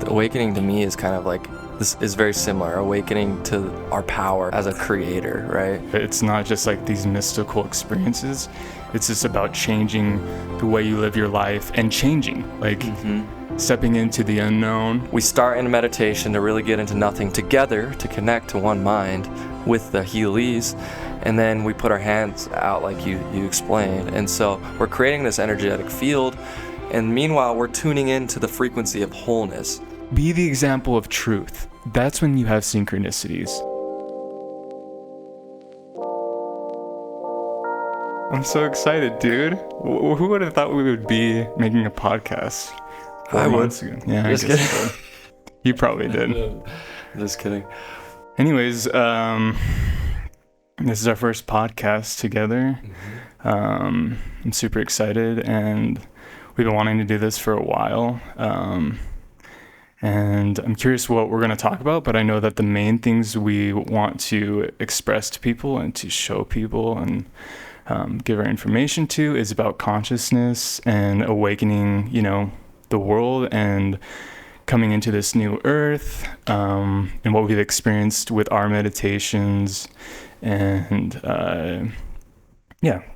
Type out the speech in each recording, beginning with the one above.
awakening to me is kind of like, this is very similar, awakening to our power as a creator, right? It's not just like these mystical experiences. It's just about changing the way you live your life and changing, like stepping into the unknown. We start in meditation to really get into nothing together, to connect to one mind with the Heelys, and then we put our hands out like you explained. And so we're creating this energetic field, and meanwhile we're tuning into the frequency of wholeness. Be the example of truth. That's when you have synchronicities. I'm so excited, dude. Who would have thought we would be making a podcast 4 months ago? Yeah, Just kidding. So. You probably did. Just kidding. Anyways, this is our first podcast together. I'm super excited, and we've been wanting to do this for a while. And I'm curious what we're going to talk about, but I know that the main things we want to express to people and to show people and give our information to is about consciousness and awakening, the world and coming into this new earth, and what we've experienced with our meditations and,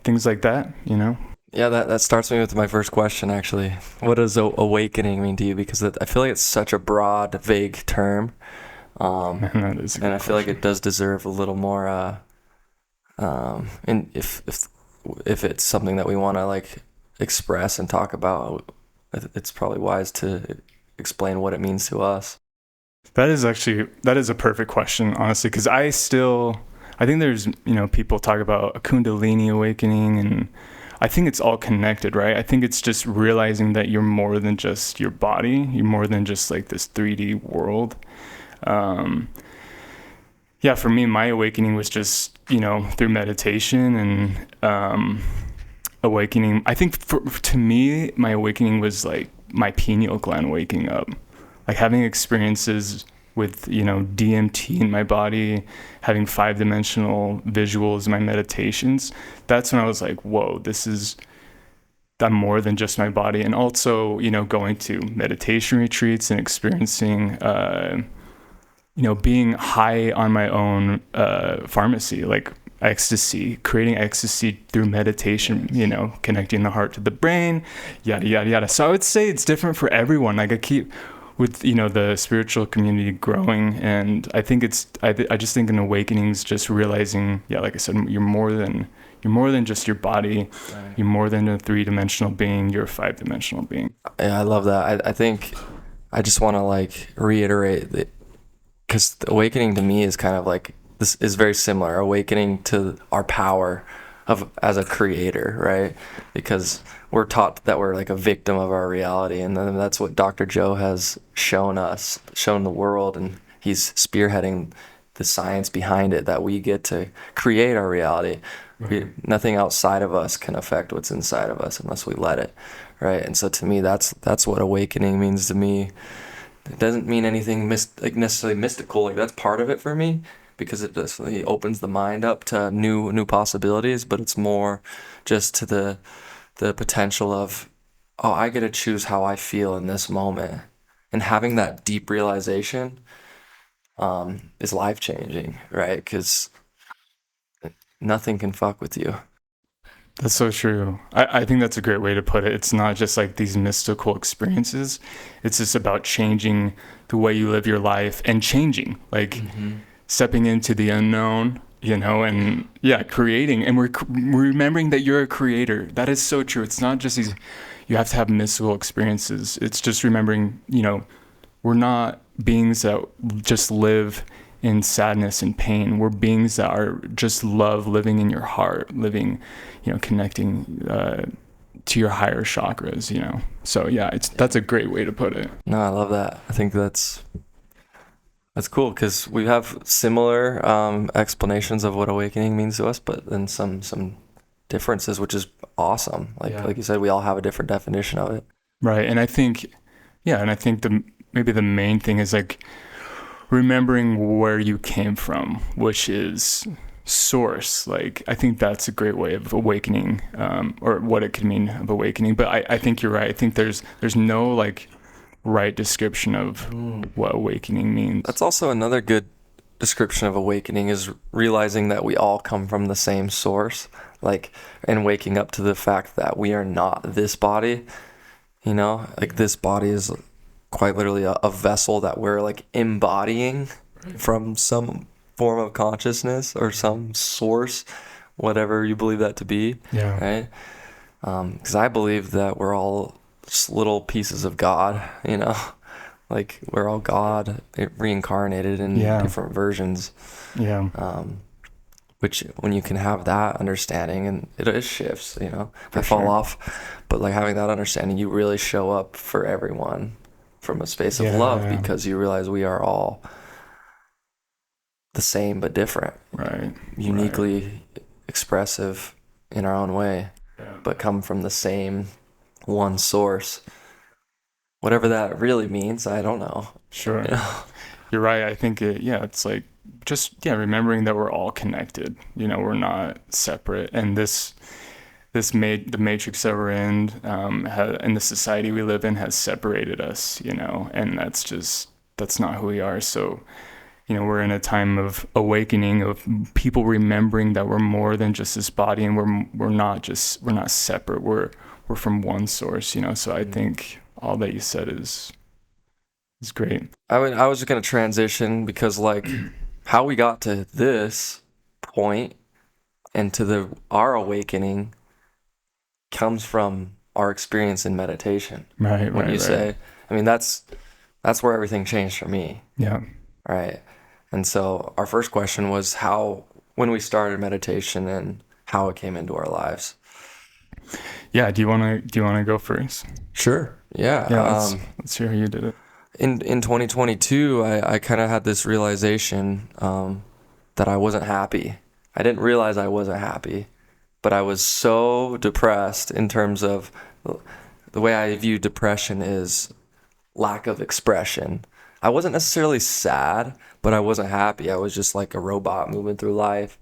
things like that, Yeah, that starts me with my first question, actually. What does awakening mean to you? Because I feel like it's such a broad, vague term. That is a good and I feel like question. it does deserve a little more, and if it's something that we want to like express and talk about, it's probably wise to explain what it means to us. That is a perfect question, honestly, because I think there's, people talk about a Kundalini awakening, and I think it's all connected, right? I think it's just realizing that you're more than just your body. You're more than just like this 3D world. For me, my awakening was just, through meditation and awakening. I think to me, my awakening was like my pineal gland waking up, like having experiences with, DMT in my body, having 5-dimensional visuals in my meditations. That's when I was like, whoa, I'm more than just my body. And also, going to meditation retreats and experiencing, being high on my own pharmacy, like ecstasy, creating ecstasy through meditation, connecting the heart to the brain, yada, yada, yada. So I would say it's different for everyone. Like I keep with, the spiritual community growing, and I think I just think an awakening is just realizing, like I said, you're more than just your body. Right. You're more than a 3-dimensional being. You're a 5-dimensional being. Yeah, I love that. I think I just want to like reiterate that, because the awakening to me is kind of like, this is very similar, awakening to our power as a creator, right? Because we're taught that we're like a victim of our reality, and then that's what Dr. Joe has shown the world, and he's spearheading the science behind it, that we get to create our reality. Nothing outside of us can affect what's inside of us unless we let it, right? And so to me, that's what awakening means to me. It doesn't mean anything necessarily mystical, like that's part of it for me, because it definitely opens the mind up to new possibilities, but it's more just to the potential of, I get to choose how I feel in this moment. And having that deep realization is life-changing, right? Because nothing can fuck with you. That's so true. I think that's a great way to put it. It's not just like these mystical experiences. It's just about changing the way you live your life and changing, like stepping into the unknown, and creating. And we're remembering that you're a creator. That is so true. It's not just you have to have mystical experiences. It's just remembering, we're not beings that just live in sadness and pain. We're beings that are just love, living in your heart, living, connecting to your higher chakras, So that's a great way to put it. No, I love that. I think that's cool, because we have similar explanations of what awakening means to us, but then some differences, which is awesome. Like you said, we all have a different definition of it. Right. And I think, maybe the main thing is like remembering where you came from, which is source. Like, I think that's a great way of awakening, or what it could mean of awakening. But I think you're right. I think there's no like right description of what awakening means. That's also another good description of awakening, is realizing that we all come from the same source, like, and waking up to the fact that we are not this body, you know, like this body is quite literally a vessel that we're like embodying from some form of consciousness or some source, whatever you believe that to be. Yeah. Right. Because I believe that we're all just little pieces of God, you know, like we're all God reincarnated in different versions. Yeah. Which when you can have that understanding, and it shifts, you know, For I fall sure. off, but like having that understanding, you really show up for everyone from a space of love, because you realize we are all the same but different, Right. uniquely expressive in our own way, but come from the same one source. Whatever that really means, I don't know. Sure. You know? You're right. I think it's like just remembering that we're all connected. You know, we're not separate, and the matrix that we're in, and the society we live in has separated us. You know, and that's not who we are. So, you know, we're in a time of awakening, of people remembering that we're more than just this body, and we're not separate. We're from one source. You know, so I think all that you said is great. I was just going to transition, because like how we got to this point and to our awakening comes from our experience in meditation. Right. When you say, I mean, that's where everything changed for me. Yeah. Right. And so our first question was when we started meditation and how it came into our lives. Yeah. Do you want to go first? Sure. Yeah. Yeah. Let's hear how you did it. In 2022, I kind of had this realization that I wasn't happy. I didn't realize I wasn't happy, but I was so depressed in terms of the way I view depression is lack of expression. I wasn't necessarily sad, but I wasn't happy. I was just like a robot moving through life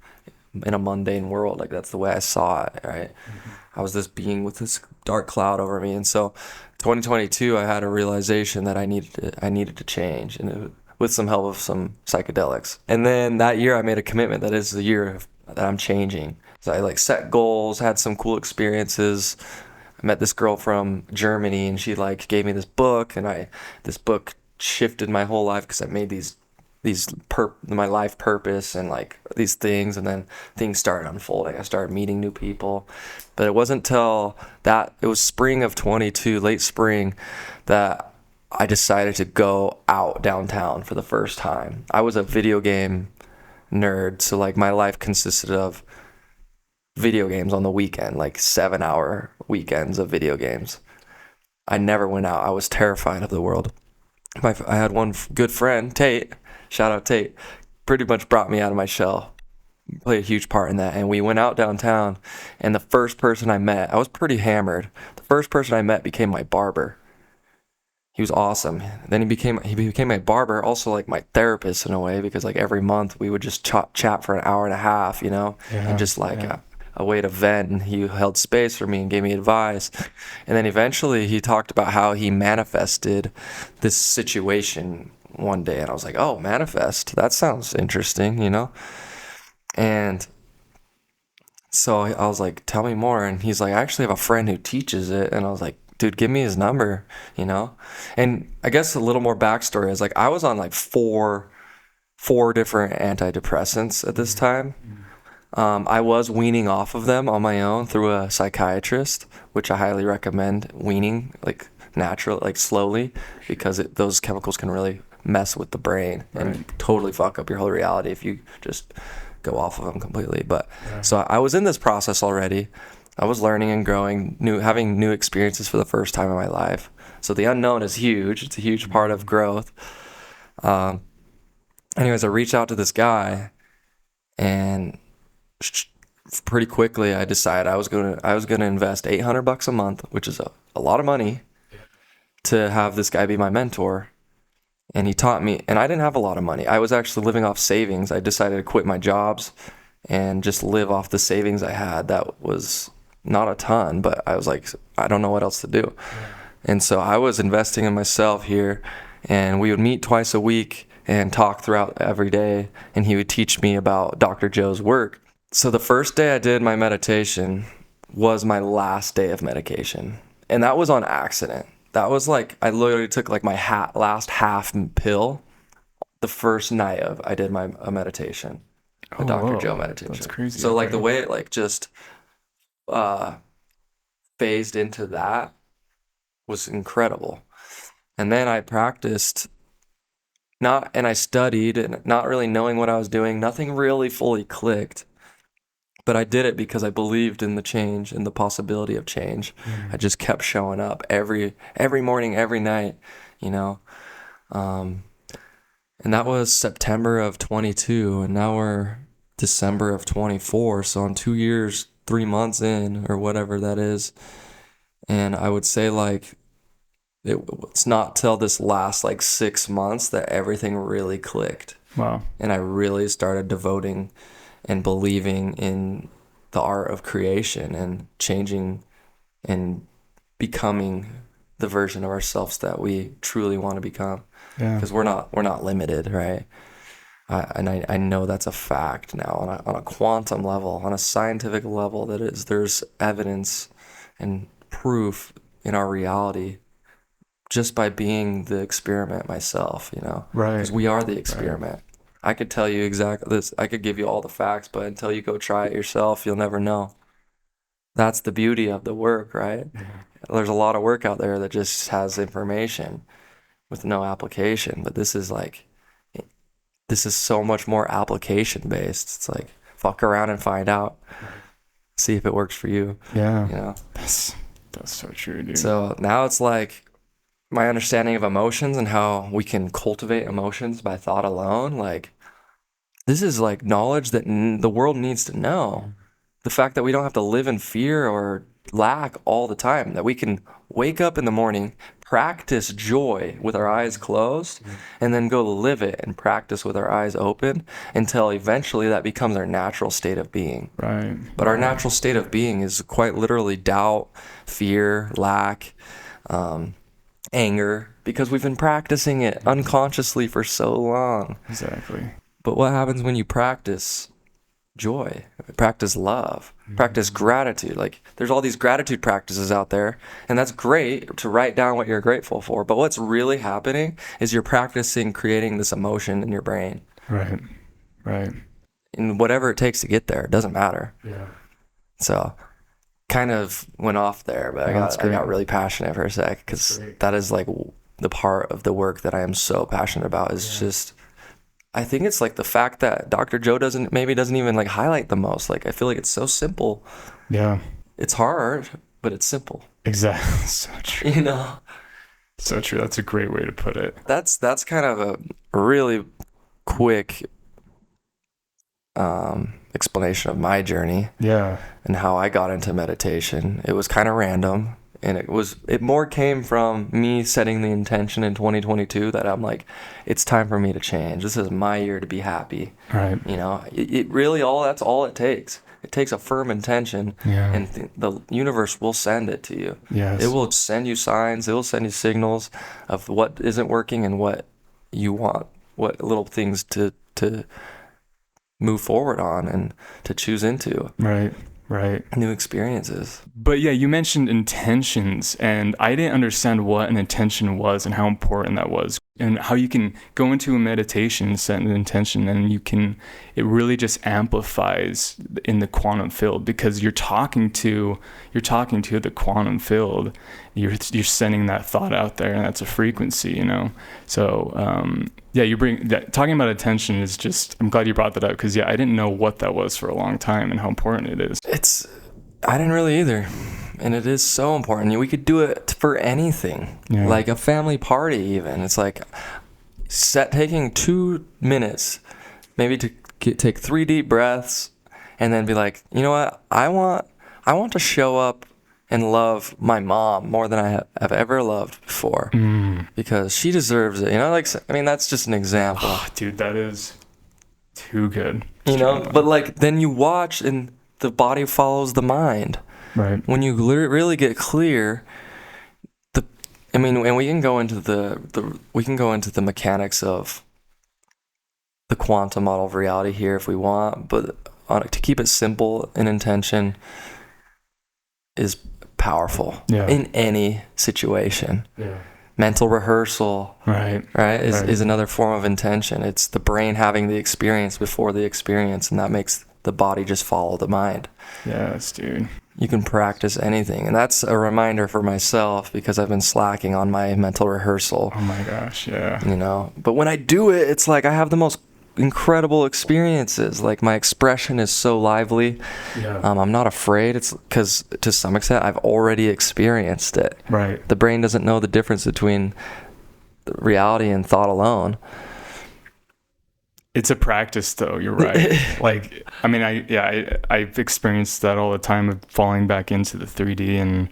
in a mundane world. Like that's the way I saw it, right? Mm-hmm. I was this being with this dark cloud over me. And so 2022, I had a realization that I needed to change, and with some help of some psychedelics. And then that year I made a commitment that is the year that I'm changing. So I like set goals, had some cool experiences. I met this girl from Germany, and she like gave me this book, and this book shifted my whole life, because I made my life purpose and like these things, and then things started unfolding. I started meeting new people, but it wasn't till it was spring of 22, late spring, that I decided to go out downtown for the first time. I was a video game nerd, so like my life consisted of video games on the weekend, like 7-hour weekends of video games. I never went out. I was terrified of the world. I had one good friend, Tate, shout out Tate, pretty much brought me out of my shell, played a huge part in that. And we went out downtown, and the first person I met, I was pretty hammered. The first person I met became my barber. He was awesome. Then he became my barber, also like my therapist in a way, because like every month we would just chat for an hour and a half, you know, and just like a way to vent. And he held space for me and gave me advice. And then eventually he talked about how he manifested this situation one day, and I was like, oh, manifest, that sounds interesting, you know. And so I was like, tell me more. And he's like, I actually have a friend who teaches it. And I was like, dude, give me his number, you know. And I guess a little more backstory is like I was on like four different antidepressants at this time. I was weaning off of them on my own through a psychiatrist, which I highly recommend weaning like natural, like slowly, because those chemicals can really mess with the brain and totally fuck up your whole reality if you just go off of them completely. But so I was in this process already. I was learning and growing, having new experiences for the first time in my life. So the unknown is huge. It's a huge part of growth. Anyways, I reached out to this guy, and pretty quickly I decided I was gonna invest $800 a month, which is a lot of money, to have this guy be my mentor. And he taught me, and I didn't have a lot of money. I was actually living off savings. I decided to quit my jobs and just live off the savings I had. That was not a ton, but I was like, I don't know what else to do. And so I was investing in myself here, and we would meet twice a week and talk throughout every day, and he would teach me about Dr. Joe's work. So the first day I did my meditation was my last day of medication, and that was on accident. That was like, I literally took like my last half pill the first night of I did my meditation, a Dr. Joe meditation. That's crazy. So like the way it like just phased into that was incredible. And then I practiced and I studied, and not really knowing what I was doing. Nothing really fully clicked, but I did it because I believed in the change and the possibility of change. I just kept showing up every morning, every night, you know. And that was September of 22, and now we're December of 24. So in 2 years, 3 months in, or whatever that is. And I would say like, it's not till this last like 6 months that everything really clicked. Wow. And I really started devoting and believing in the art of creation and changing and becoming the version of ourselves that we truly want to become. Yeah. Because we're not limited, right? I know that's a fact now on a quantum level, on a scientific level, there's evidence and proof in our reality just by being the experiment myself, you know? Right. Because we are the experiment. Right. I could tell you exactly this. I could give you all the facts, but until you go try it yourself, you'll never know. That's the beauty of the work, right? Yeah. There's a lot of work out there that just has information with no application, but this is so much more application based. It's like, fuck around and find out. See if it works for you. Yeah. You know? That's so true, dude. So now it's like my understanding of emotions and how we can cultivate emotions by thought alone. Like, this is like knowledge that the world needs to know. The fact that we don't have to live in fear or lack all the time, that we can wake up in the morning, practice joy with our eyes closed, and then go live it and practice with our eyes open until eventually that becomes our natural state of being. Right. But our natural state of being is quite literally doubt, fear, lack, anger, because we've been practicing it unconsciously for so long. Exactly. But what happens when you practice joy, practice love, practice gratitude? Like, there's all these gratitude practices out there, and that's great to write down what you're grateful for. But what's really happening is you're practicing creating this emotion in your brain. Right. And whatever it takes to get there, it doesn't matter. Yeah. So kind of went off there, but I got really passionate for a sec, because that is like the part of the work that I am so passionate about is just, I think it's like the fact that Dr. Joe doesn't even like highlight the most. Like, I feel like it's so simple. Yeah. It's hard, but it's simple. Exactly. So true. You know? So true. That's a great way to put it. That's kind of a really quick explanation of my journey. Yeah. And how I got into meditation. It was kind of random. And it more came from me setting the intention in 2022 that I'm like, it's time for me to change. This is my year to be happy. Right. You know, it really that's all it takes. It takes a firm intention, and the universe will send it to you. Yes. It will send you signs. It will send you signals of what isn't working and what you want, what little things to move forward on and to choose into. Right. New experiences. But yeah, you mentioned intentions, and I didn't understand what an intention was and how important that was, and how you can go into a meditation, set an intention, and it really just amplifies in the quantum field, because you're talking to the quantum field. You're sending that thought out there, and that's a frequency, you know. So you bring that. Talking about attention is just, I'm glad you brought that up, because I didn't know what that was for a long time and how important it is. I didn't really either, and it is so important. We could do it for anything, like a family party even. It's like taking 2 minutes, maybe to take 3 deep breaths, and then be like, you know what, I want to show up and love my mom more than I have ever loved before, because she deserves it. You know, like, I mean, that's just an example. Oh, dude, that is too good. You know, but like, then you watch and the body follows the mind. Right. When you really get clear, I mean, and we can go into the mechanics of the quantum model of reality here if we want, but to keep it simple, an intention is powerful in any situation. Yeah. Mental rehearsal, right, is another form of intention. It's the brain having the experience before the experience, and that makes the body just follow the mind. Yes, dude. You can practice anything, and that's a reminder for myself because I've been slacking on my mental rehearsal. Oh my gosh, yeah. You know, but when I do it, it's like I have the most incredible experiences. Like my expression is so lively. Yeah. I'm not afraid. It's because to some extent I've already experienced it. Right. The brain doesn't know the difference between reality and thought alone. It's a practice though, you're right. Like, I mean, I've experienced that all the time of falling back into the 3D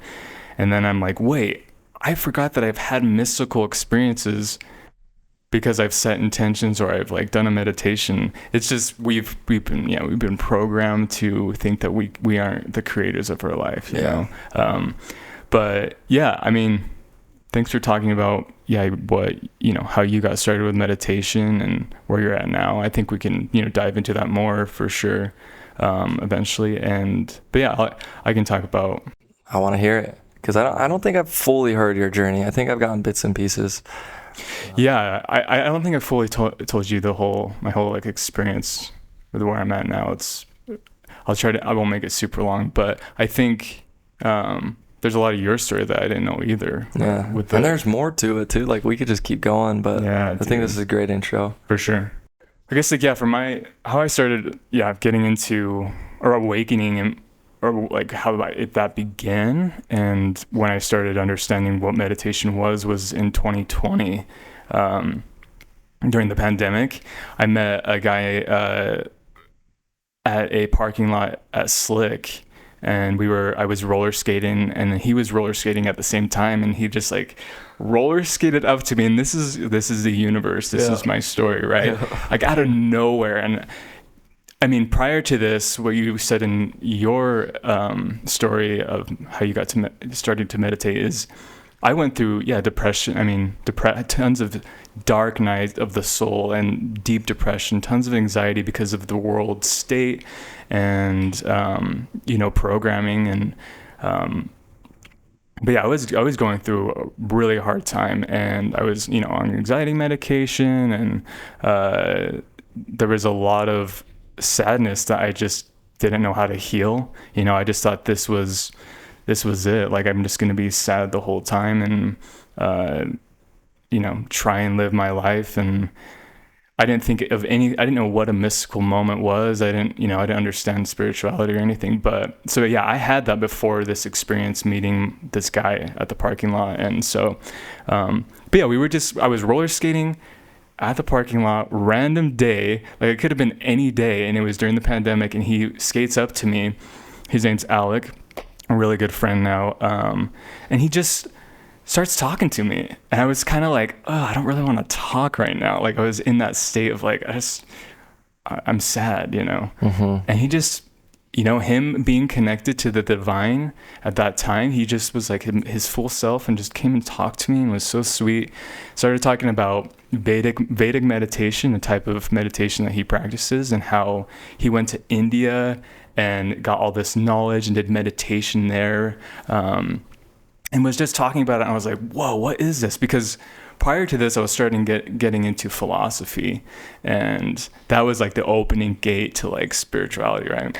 and then I'm like, wait, I forgot that I've had mystical experiences because I've set intentions or I've like done a meditation. It's just we've been programmed to think that we aren't the creators of our life, you know. But yeah, I mean, thanks for talking about what how you got started with meditation and where you're at now. I think we can dive into that more for sure eventually. But yeah, I can talk about. I want to hear it because I don't think I've fully heard your journey. I think I've gotten bits and pieces. Yeah, I don't think I fully told you my whole like experience with where I'm at now. I won't make it super long, but I think there's a lot of your story that I didn't know either. Yeah, and there's more to it too. Like we could just keep going, but I think this is a great intro. For sure. I guess like for how I started getting into or awakening or like how that began, and when I started understanding what meditation was in 2020 during the pandemic. I met a guy at a parking lot at Slick, and I was roller skating and he was roller skating at the same time, and he just like roller skated up to me, and this is the universe. This is my story, right? Like out of nowhere. And I mean, prior to this, what you said in your story of how you got to starting to meditate is I went through depression. I mean, tons of dark nights of the soul and deep depression, tons of anxiety because of the world state and programming and but I was going through a really hard time, and I was on anxiety medication, and there was a lot of sadness that I just didn't know how to heal. I just thought this was it. Like I'm just going to be sad the whole time and try and live my life. And I didn't think of I didn't know what a mystical moment was. I didn't understand spirituality or anything. But so I had that before this experience meeting this guy at the parking lot. And so I was roller skating at the parking lot, random day, like it could have been any day, and it was during the pandemic, and he skates up to me. His name's Alec, a really good friend now, and he just starts talking to me, and I was kind of like, oh, I don't really want to talk right now. Like I was in that state of like, I'm sad, Mm-hmm. And he just, him being connected to the divine at that time, he just was like his full self and just came and talked to me and was so sweet. Started talking about Vedic meditation, the type of meditation that he practices, and how he went to India and got all this knowledge and did meditation there, and was just talking about it. And I was like, whoa, what is this? Because prior to this, I was starting getting into philosophy, and that was like the opening gate to like spirituality, right?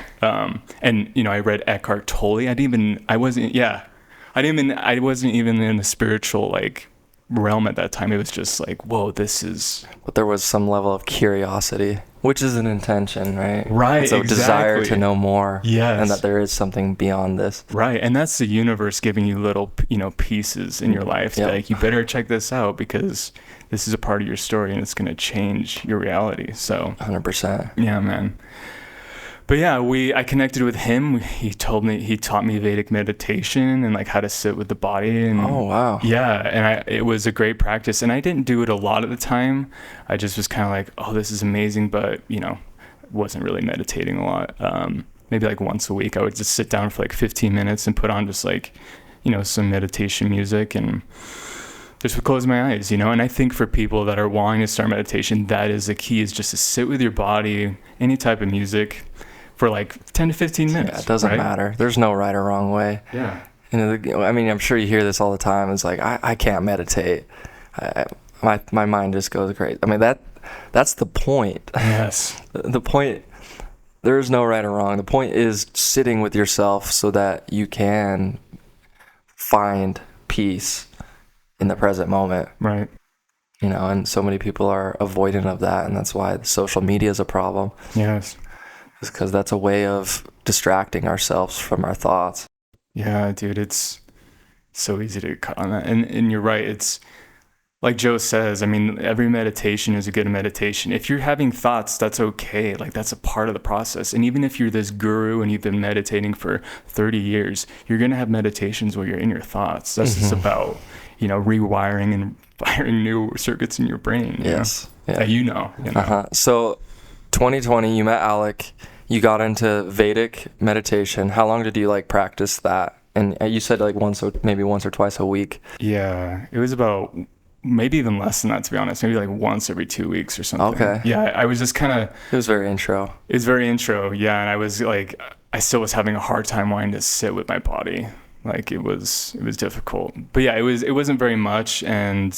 And I read Eckhart Tolle. I wasn't even in the spiritual like realm at that time. It was just like, whoa, this is. But there was some level of curiosity, which is an intention, right? Right. So exactly. Desire to know more. Yes. And that there is something beyond this. Right. And that's the universe giving you little, pieces in your life. Yep. Like, you better check this out because this is a part of your story and it's going to change your reality. So 100%. Yeah, man. But yeah, I connected with him. He taught me Vedic meditation and like how to sit with the body. And oh, wow. Yeah. And it was a great practice, and I didn't do it a lot at the time. I just was kind of like, oh, this is amazing. But, wasn't really meditating a lot. Maybe like once a week, I would just sit down for like 15 minutes and put on just like, some meditation music. And Just close my eyes, and I think for people that are wanting to start meditation, that is the key, is just to sit with your body, any type of music, for like 10 to 15 minutes. Yeah, it doesn't matter. There's no right or wrong way. Yeah. I mean, I'm sure you hear this all the time. It's like, I can't meditate. My mind just goes crazy. I mean, that's the point. Yes. The point, there is no right or wrong. The point is sitting with yourself so that you can find peace in the present moment. Right. And so many people are avoidant of that, and that's why social media is a problem. Yes. It's because that's a way of distracting ourselves from our thoughts. Yeah, dude, it's so easy to get caught on that. And you're right. It's like Joe says, I mean, every meditation is a good meditation. If you're having thoughts, that's okay. Like, that's a part of the process. And even if you're this guru and you've been meditating for 30 years, you're going to have meditations where you're in your thoughts. That's just about, rewiring and firing new circuits in your brain. Yes. Yeah. So 2020, you met Alec. You got into Vedic meditation. How long did you practice that? And you said once or twice a week. Yeah, it was about maybe even less than that, to be honest. Maybe once every 2 weeks or something. Okay. Yeah, I was just kind of... It was very intro. It was very intro, yeah. And I was I still was having a hard time wanting to sit with my body. It was difficult. But yeah, it wasn't very much. And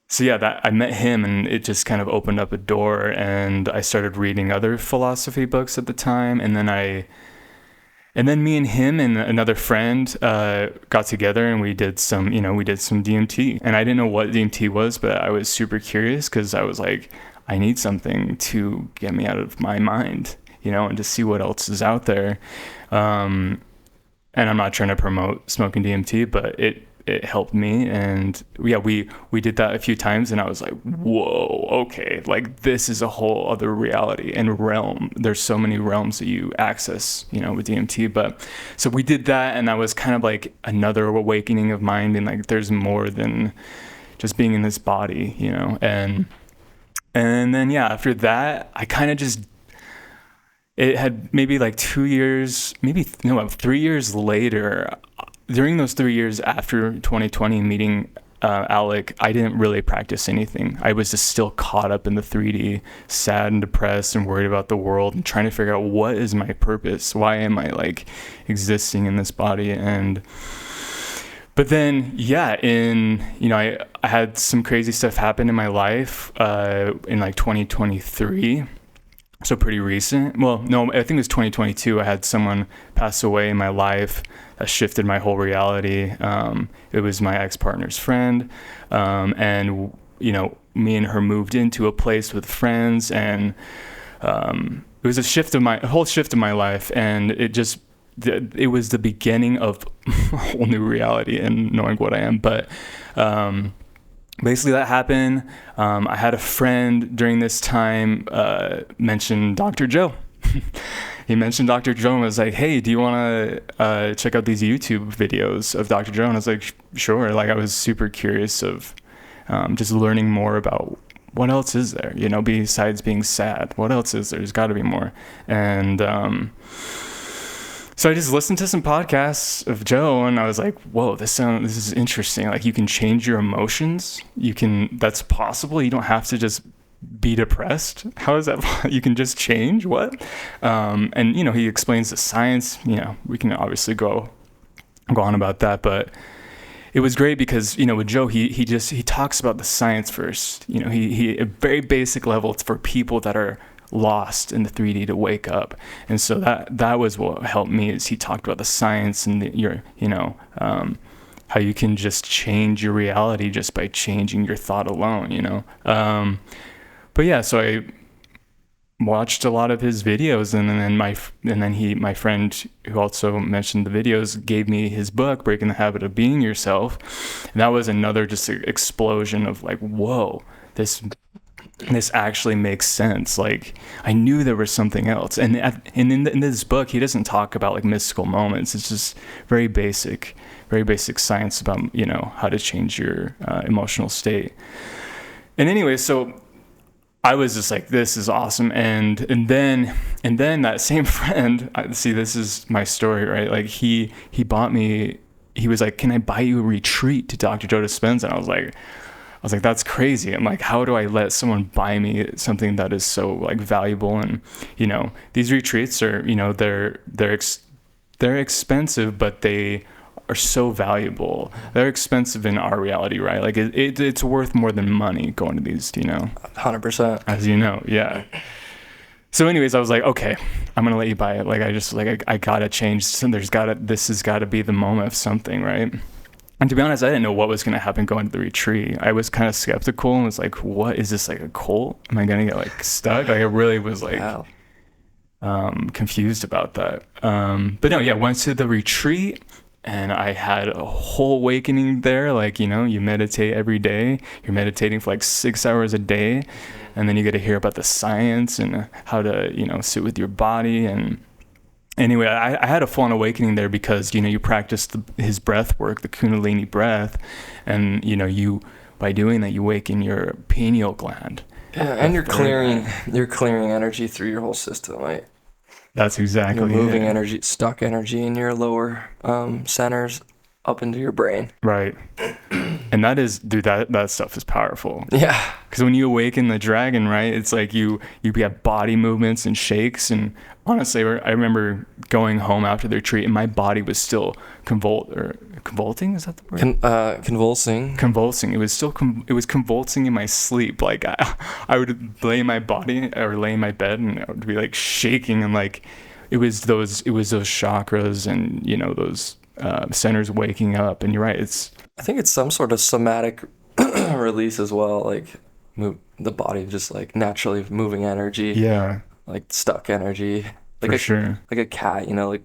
so yeah, that I met him, and it just kind of opened up a door, and I started reading other philosophy books at the time. And then me and him and another friend got together, and we did some DMT. And I didn't know what DMT was, but I was super curious because I was like, I need something to get me out of my mind, and to see what else is out there. And I'm not trying to promote smoking DMT, but it helped me. And yeah, we did that a few times, and I was like, whoa, okay, this is a whole other reality and realm. There's so many realms that you access, with DMT. But so we did that, and that was kind of another awakening of mind, and there's more than just being in this body, and then yeah, after that, I kind of just, it had maybe 2 years, 3 years later. During those 3 years after 2020 meeting Alec, I didn't really practice anything. I was just still caught up in the 3D, sad and depressed and worried about the world, and trying to figure out what is my purpose. Why am I existing in this body? But then, yeah, I had some crazy stuff happen in my life in 2023. So pretty recent. Well, no, I think it was 2022. I had someone pass away in my life that shifted my whole reality. It was my ex-partner's friend. And, me and her moved into a place with friends, and it was a whole shift of my life. And it was the beginning of a whole new reality and knowing what I am. But, basically that happened. I had a friend during this time mention Dr. Joe. He mentioned Dr. Joe and was like, hey, do you want to check out these YouTube videos of Dr. Joe? And I was like, sure. I was super curious of just learning more about what else is there, besides being sad. What else is there? There's got to be more. And so I just listened to some podcasts of Joe, and I was like, whoa, this is interesting. You can change your emotions. That's possible. You don't have to just be depressed. How is that? You can just change what? And he explains the science. We can obviously go on about that, but it was great because, with Joe, he talks about the science first. He a very basic level. It's for people that are lost in the 3D to wake up. And so that was what helped me, is he talked about the science and how you can just change your reality just by changing your thought alone, but yeah, so I watched a lot of his videos, and then my friend who also mentioned the videos gave me his book, Breaking the Habit of Being Yourself. And that was another just explosion of whoa, this actually makes sense. I knew there was something else. And in this book, he doesn't talk about mystical moments. It's just very basic science about, how to change your emotional state. And anyway, so I was just like, this is awesome. And then that same friend, see, this is my story, right? He bought me he was like, can I buy you a retreat to Dr. Joe Dispenza? And I was like, that's crazy. I'm like, how do I let someone buy me something that is so like valuable? And, you know, these retreats are, you know, they're expensive, but they are so valuable. They're expensive in our reality, right? Like it's worth more than money going to these, you know, 100%. as you know. Yeah. So anyways, I was like, okay, I'm going to let you buy it. Like, I gotta change. This has gotta be the moment of something, right? And to be honest, I didn't know what was going to happen going to the retreat. I was kind of skeptical and was like, what is this, like a cult? Am I going to get like stuck? Like I really was like confused about that. But no, yeah, went to the retreat and I had a whole awakening there. Like, you know, you meditate every day. You're meditating for like 6 hours a day. And then you get to hear about the science and how to, you know, sit with your body. And anyway, I had a full-on awakening there because, you know, you practice his breath work, the Kundalini breath, and, you know, by doing that, you awaken your pineal gland. Yeah, and you're clearing energy through your whole system, right? That's exactly You're moving energy, stuck energy in your lower centers up into your brain. Right. And that is, dude, that stuff is powerful. Yeah. Because when you awaken the dragon, right, it's like you get body movements and shakes. And honestly, I remember going home after the retreat and my body was still convulsing. Is that the word? Convulsing. Convulsing. It was still it was convulsing in my sleep. Like I would lay in my body or lay in my bed and I would be like shaking and like it was those chakras and, you know, those centers waking up. And you're right. I think it's some sort of somatic release as well, like the body just like naturally moving energy. Yeah. Like stuck energy. Like For sure. Like a cat, you know, like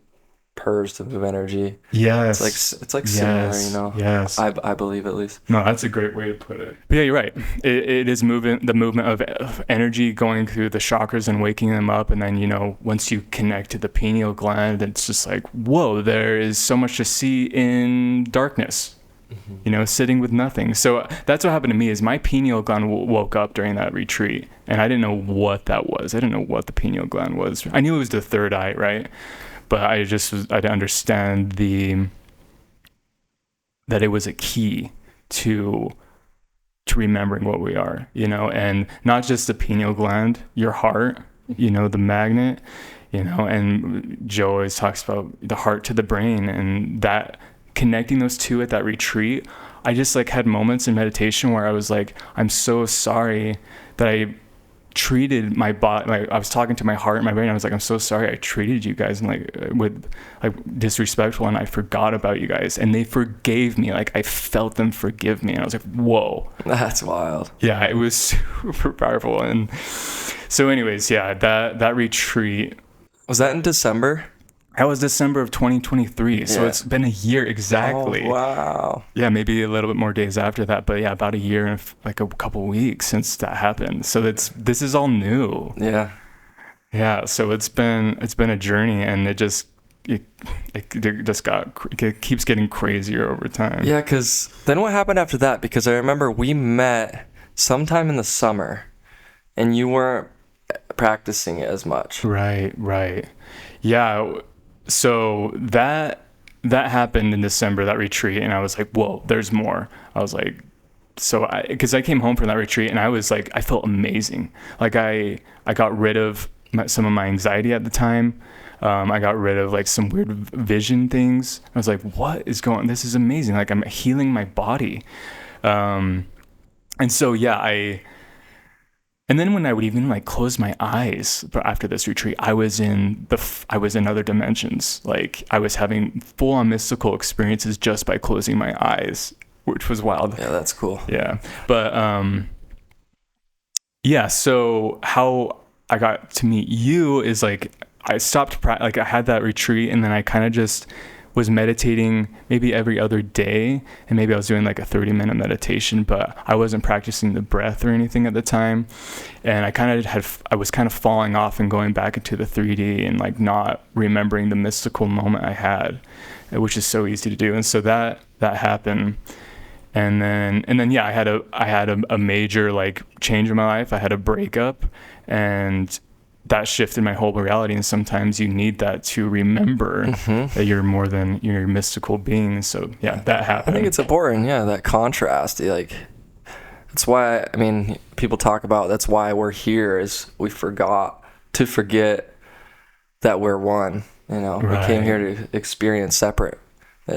purs to move energy. Yes. It's like similar, you know. Yes. I believe at least. No, that's a great way to put it. But yeah, you're right. It is the movement of energy going through the chakras and waking them up. And then, you know, once you connect to the pineal gland, it's just like, whoa, there is so much to see in darkness. Mm-hmm. You know, sitting with nothing. So that's what happened to me is my pineal gland woke up during that retreat and I didn't know what that was. I didn't know what the pineal gland was. I knew it was the third eye, right? But I didn't understand that it was a key to remembering what we are, you know, and not just the pineal gland, your heart, you know, the magnet, you know, and Joe always talks about the heart to the brain and that connecting those two at that retreat. I just like had moments in meditation where I was like, I'm so sorry that I treated my body, like I was talking to my heart and my brain. I was like, I'm so sorry I treated you guys and with disrespectful and I forgot about you guys and they forgave me. Like I felt them forgive me and I was like, whoa, that's wild. Yeah, it was super powerful. And so anyways, yeah, that retreat. Was that in December? That was December of 2023. So it's been a year exactly. Oh, wow. Yeah, maybe a little bit more days after that. But yeah, about a year and like a couple weeks since that happened. So this is all new. Yeah. Yeah. So it's been a journey and it keeps getting crazier over time. Yeah, because then what happened after that? Because I remember we met sometime in the summer and you weren't practicing it as much. Right. Yeah. So that happened in December, that retreat, and I was like, whoa, there's more. I was like, because I came home from that retreat and I was like, I felt amazing. Like I got rid of some of my anxiety at the time. I got rid of like some weird vision things. I was like, what is going on? This is amazing. Like I'm healing my body. And so, yeah, and then when I would even like close my eyes after this retreat, I was in other dimensions. Like I was having full on mystical experiences just by closing my eyes, which was wild. Yeah, that's cool. Yeah. But, yeah. So how I got to meet you is like, I stopped, like I had that retreat and then I kind of just was meditating maybe every other day, and maybe I was doing like a 30-minute meditation, but I wasn't practicing the breath or anything at the time. And I was kind of falling off and going back into the 3D and like not remembering the mystical moment I had, which is so easy to do. And so that happened. And then yeah, I had a major like change in my life. I had a breakup, and that shifted my whole reality. And sometimes you need that to remember that you're more than your mystical being. So yeah, that happened. I think it's important. Yeah. That contrast, like, that's why, I mean, people talk about, that's why we're here, is we forget that we're one, you know. Right. We came here to experience separateness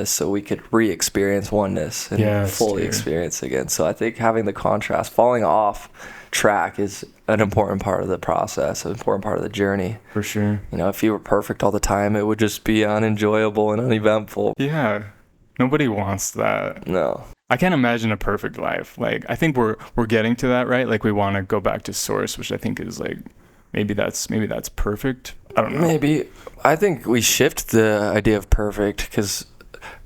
so we could re-experience oneness and fully experience again. So I think having the contrast, falling off track, is an important part of the process, an important part of the journey. For sure. You know, if you were perfect all the time, it would just be unenjoyable and uneventful. Yeah. Nobody wants that. No. I can't imagine a perfect life. Like, I think we're getting to that, right? Like, we want to go back to source, which I think is like, maybe that's perfect. I don't know. Maybe. I think we shift the idea of perfect, because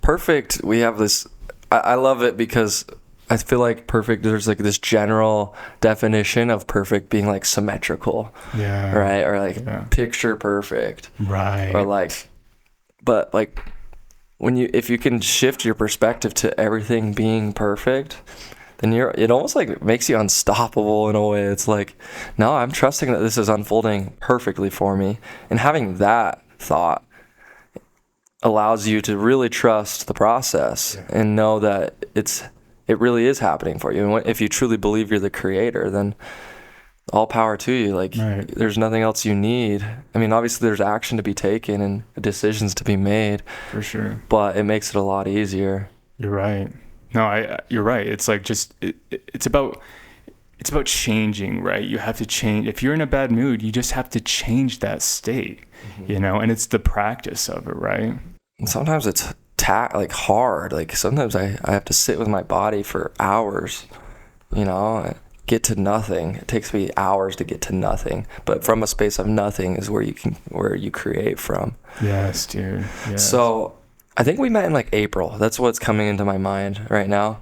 perfect, we have this, I love it because I feel like perfect, there's like this general definition of perfect being like symmetrical. Yeah. Right? Or like picture perfect. Right. Or like, but like, if you can shift your perspective to everything being perfect, then it almost like makes you unstoppable in a way. It's like, no, I'm trusting that this is unfolding perfectly for me. And having that thought allows you to really trust the process and know that it really is happening for you. And if you truly believe you're the creator, then all power to you. Like, there's nothing else you need. I mean, obviously there's action to be taken and decisions to be made. For sure. But it makes it a lot easier. You're right. No, you're right. It's like it's about changing, right? You have to change. If you're in a bad mood, you just have to change that state, you know, and it's the practice of it, right? And sometimes it's like hard. Like, sometimes I have to sit with my body for hours, you know, get to nothing. It takes me hours to get to nothing, but from a space of nothing is where you create from. Yes, dude. Yes. So I think we met in like April. That's what's coming into my mind right now.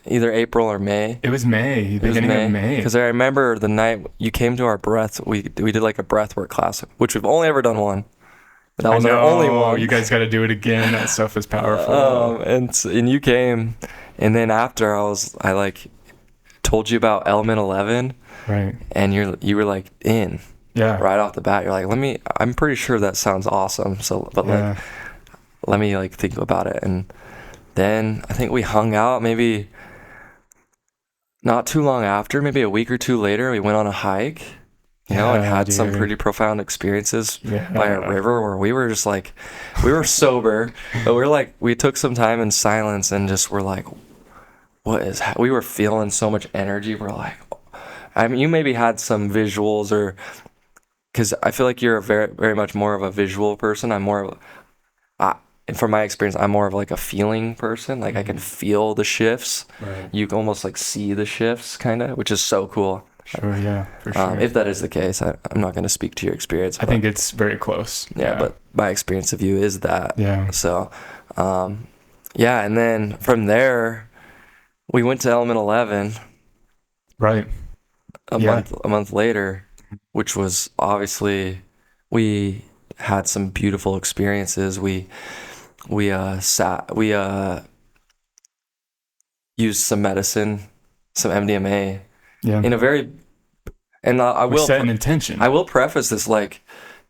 Either April or May. It was May, beginning of May. Because I remember the night you came to our breath, we did like a breathwork class, which we've only ever done one. That was our only one. You guys got to do it again. That stuff is powerful. And you came, and then after I like told you about Element 11, right? And you were like in, right off the bat. You're like, I'm pretty sure that sounds awesome. So, but like, let me like think about it. And then I think we hung out maybe not too long after, maybe a week or two later. We went on a hike. You know, and had some pretty profound experiences by a river where we were just like, we were sober, but we took some time in silence and just were like, we were feeling so much energy. We're like, I mean, you maybe had some visuals, because I feel like you're very, very much more of a visual person. I'm more of, from my experience, I'm more of like a feeling person. Like, I can feel the shifts. Right. You can almost like see the shifts, kind of, which is so cool. Sure, yeah, for sure. If that is the case, I'm not going to speak to your experience. I think it's very close. Yeah, but my experience of you is that. Yeah. So, and then from there, we went to Element 11. Right. A month later, which was obviously, we had some beautiful experiences. We used some medicine, some MDMA. Yeah. In a very, and I will set an intention. I will preface this, like,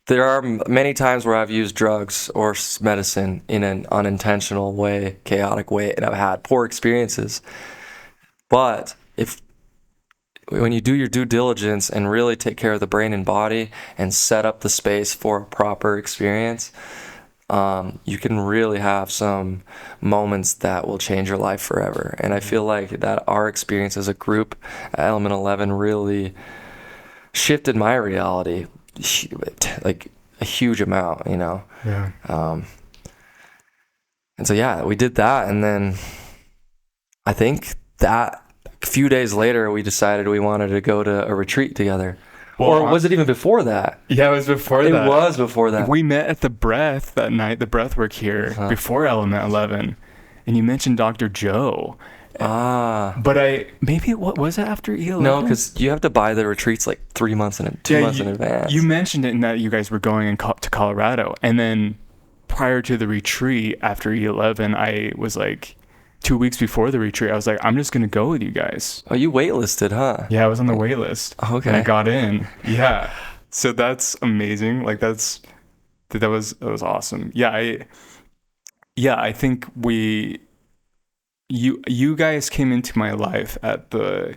there are many times where I've used drugs or medicine in an unintentional way, chaotic way, and I've had poor experiences. But when you do your due diligence and really take care of the brain and body and set up the space for a proper experience, you can really have some moments that will change your life forever. And I feel like that our experience as a group at Element 11 really shifted my reality, like a huge amount, you know? Yeah. And so, we did that. And then I think that a few days later, we decided we wanted to go to a retreat together. Well, or was it even before that? Yeah, it was before that. It was before that. We met at the breath that night, the breathwork here, before Element 11. And you mentioned Dr. Joe. But what was it after E11? No, because you have to buy the retreats like 2 months in advance. You mentioned it in that you guys were going to Colorado. And then prior to the retreat, after E11, I was like, 2 weeks before the retreat, I was like, I'm just going to go with you guys. Oh, you waitlisted, huh? Yeah, I was on the wait list. Okay. And I got in. Yeah. So that's amazing. Like that was awesome. I think you guys came into my life at the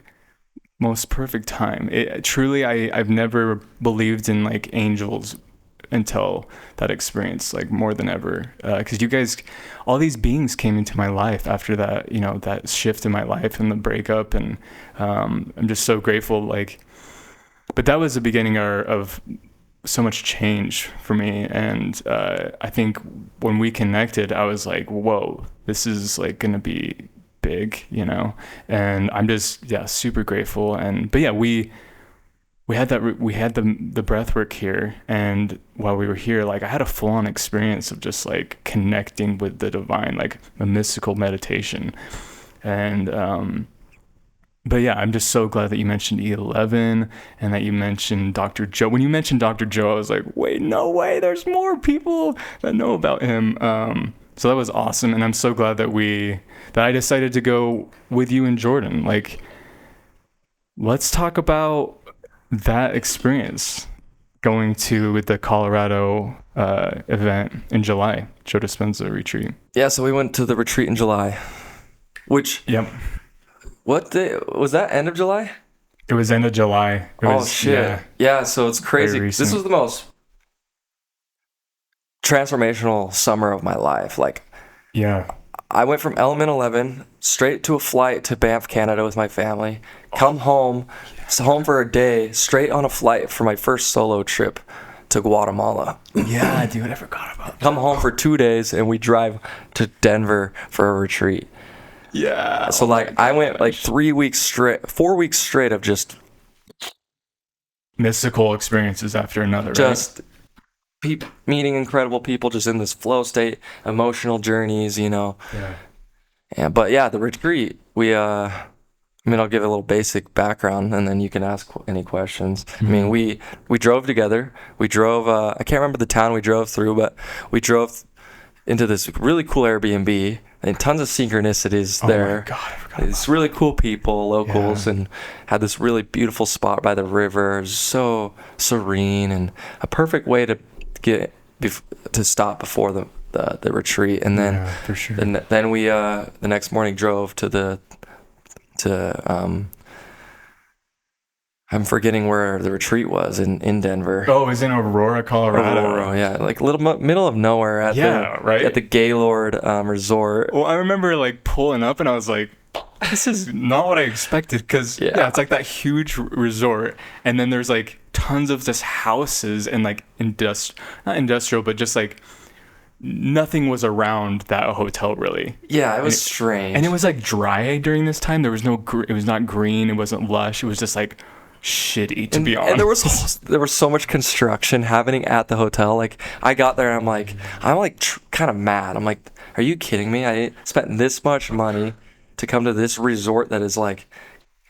most perfect time. Truly, I've never believed in like angels until that experience, like more than ever, because you guys, all these beings came into my life after that, that shift in my life and the breakup, and I'm just so grateful. Like, but that was the beginning of so much change for me, and I think when we connected, I was like, whoa, this is like gonna be big, and I'm just super grateful. And but yeah, we had the breath work here, and while we were here, like I had a full-on experience of just like connecting with the divine, like a mystical meditation. And but yeah, I'm just so glad that you mentioned E11 and that you mentioned Dr. Joe. When you mentioned Dr. Joe, I was like, wait, no way, there's more people that know about him. So that was awesome, and I'm so glad that I decided to go with you and Jordan. Like, let's talk about that experience going to the Colorado event in July, Joe Dispenza retreat. Yeah, so we went to the retreat in July, which, Yep. what day was that? End of July? It was end of July. Shit. Yeah, so it's crazy. This was the most transformational summer of my life. Like, yeah. I went from Element 11 straight to a flight to Banff, Canada with my family. Come home for a day, straight on a flight for my first solo trip to Guatemala. Yeah, dude, I forgot about that. Come home for 2 days, and we drive to Denver for a retreat. Yeah. So I went like 4 weeks straight of just mystical experiences after another, just meeting incredible people, just in this flow state, emotional journeys, Yeah. But yeah, the retreat, I'll give a little basic background, and then you can ask any questions. Mm-hmm. I mean, we drove together. We drove, I can't remember the town we drove through, but we drove into this really cool Airbnb, and tons of synchronicities there. Oh my God, I forgot. It's really cool people, locals, and had this really beautiful spot by the river. It was so serene, and a perfect way to stop before the retreat. And then, for sure. then we the next morning drove to I'm forgetting where the retreat was in Denver. Oh, it was in Aurora, Colorado. Aurora, yeah, like little middle of nowhere at the Gaylord Resort. Well, I remember like pulling up, and I was like, this is not what I expected, because it's like that huge resort, and then there's like tons of just houses and like not industrial, but just like nothing was around that hotel really. Yeah, it was strange. And it was like dry during this time. There was it was not green. It wasn't lush. It was just like shitty, to be honest. And there was so much construction happening at the hotel. Like, I got there, and I'm like kind of mad. I'm like, are you kidding me? I spent this much money to come to this resort that is like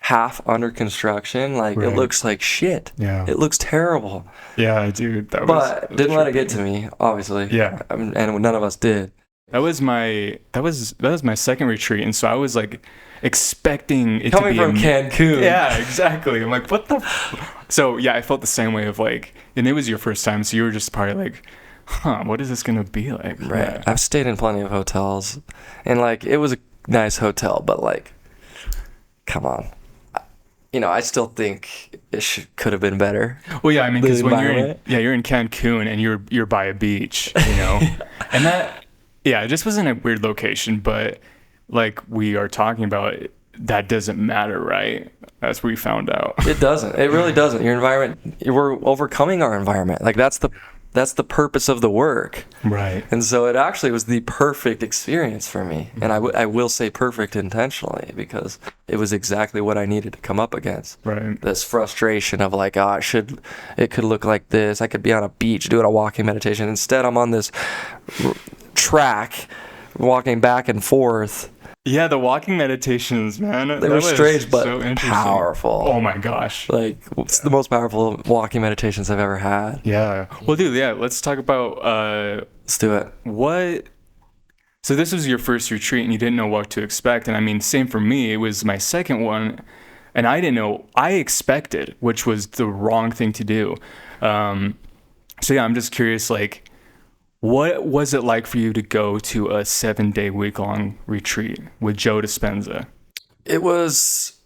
half under construction. Like, It looks like shit. Yeah, it looks terrible. Yeah, dude. But didn't let it get to me, obviously. Yeah, and none of us did. That was my second retreat, and so I was like expecting it coming to be from Cancun. Yeah, exactly. I'm like, what the? So yeah, I felt the same way of like, and it was your first time, so you were just probably like, what is this gonna be like? Right. Yeah. I've stayed in plenty of hotels, and like, it was a nice hotel, but like, come on. I still think it could have been better. Well, yeah, I mean, because when you're in Cancun and you're by a beach, and that, it just wasn't a weird location, but like we are talking about, that doesn't matter, right? As we found out. It doesn't. It really doesn't. Your environment, we're overcoming our environment. Like, that's the purpose of the work. Right. And so it actually was the perfect experience for me. And I will say perfect intentionally, because it was exactly what I needed to come up against. Right. This frustration of like, it could look like this. I could be on a beach doing a walking meditation. Instead, I'm on this track walking back and forth. Yeah, the walking meditations, man. They were strange, but so powerful. Oh my gosh. Like, it's the most powerful walking meditations I've ever had. Yeah. Well, dude, let's talk about... let's do it. So this was your first retreat, and you didn't know what to expect. And I mean, same for me. It was my second one. And I didn't know, I expected, which was the wrong thing to do. So yeah, I'm just curious, like, what was it like for you to go to a 7-day week-long retreat with Joe Dispenza? It was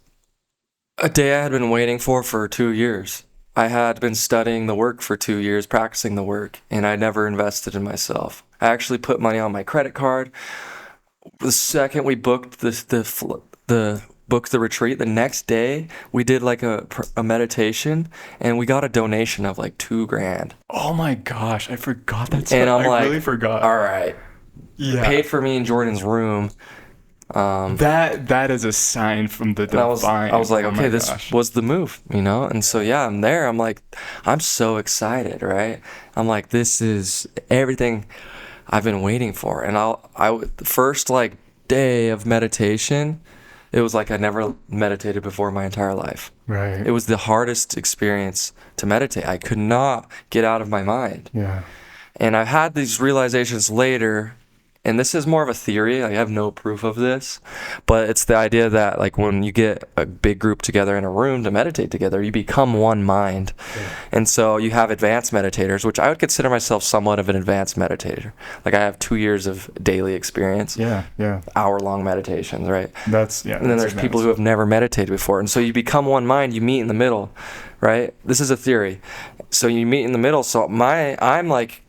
a day I had been waiting for 2 years. I had been studying the work for 2 years, practicing the work, and I never invested in myself. I actually put money on my credit card. The second we booked the retreat, the next day we did like a meditation, and we got a donation of like $2,000. Oh my gosh, I forgot that. And I'm I like, really forgot. All right, Yeah. paid for me in Jordan's room. That is a sign from the divine. I was like, Oh okay, my this gosh. was the move, you know? And so, yeah, I'm there. I'm like, I'm so excited, right? I'm like, this is everything I've been waiting for. And the first like day of meditation, it was like I never meditated before in my entire life. Right. It was the hardest experience to meditate. I could not get out of my mind. Yeah. And I had these realizations later, and this is more of a theory. I have no proof of this, but it's the idea that like when you get a big group together in a room to meditate together, you become one mind. Yeah. And so you have advanced meditators, which I would consider myself somewhat of an advanced meditator. Like I have 2 years of daily experience. Yeah. Yeah. Hour-long meditations, right? And then there's people who have never meditated before. And so you become one mind, you meet in the middle, right? This is a theory. So you meet in the middle. So I'm like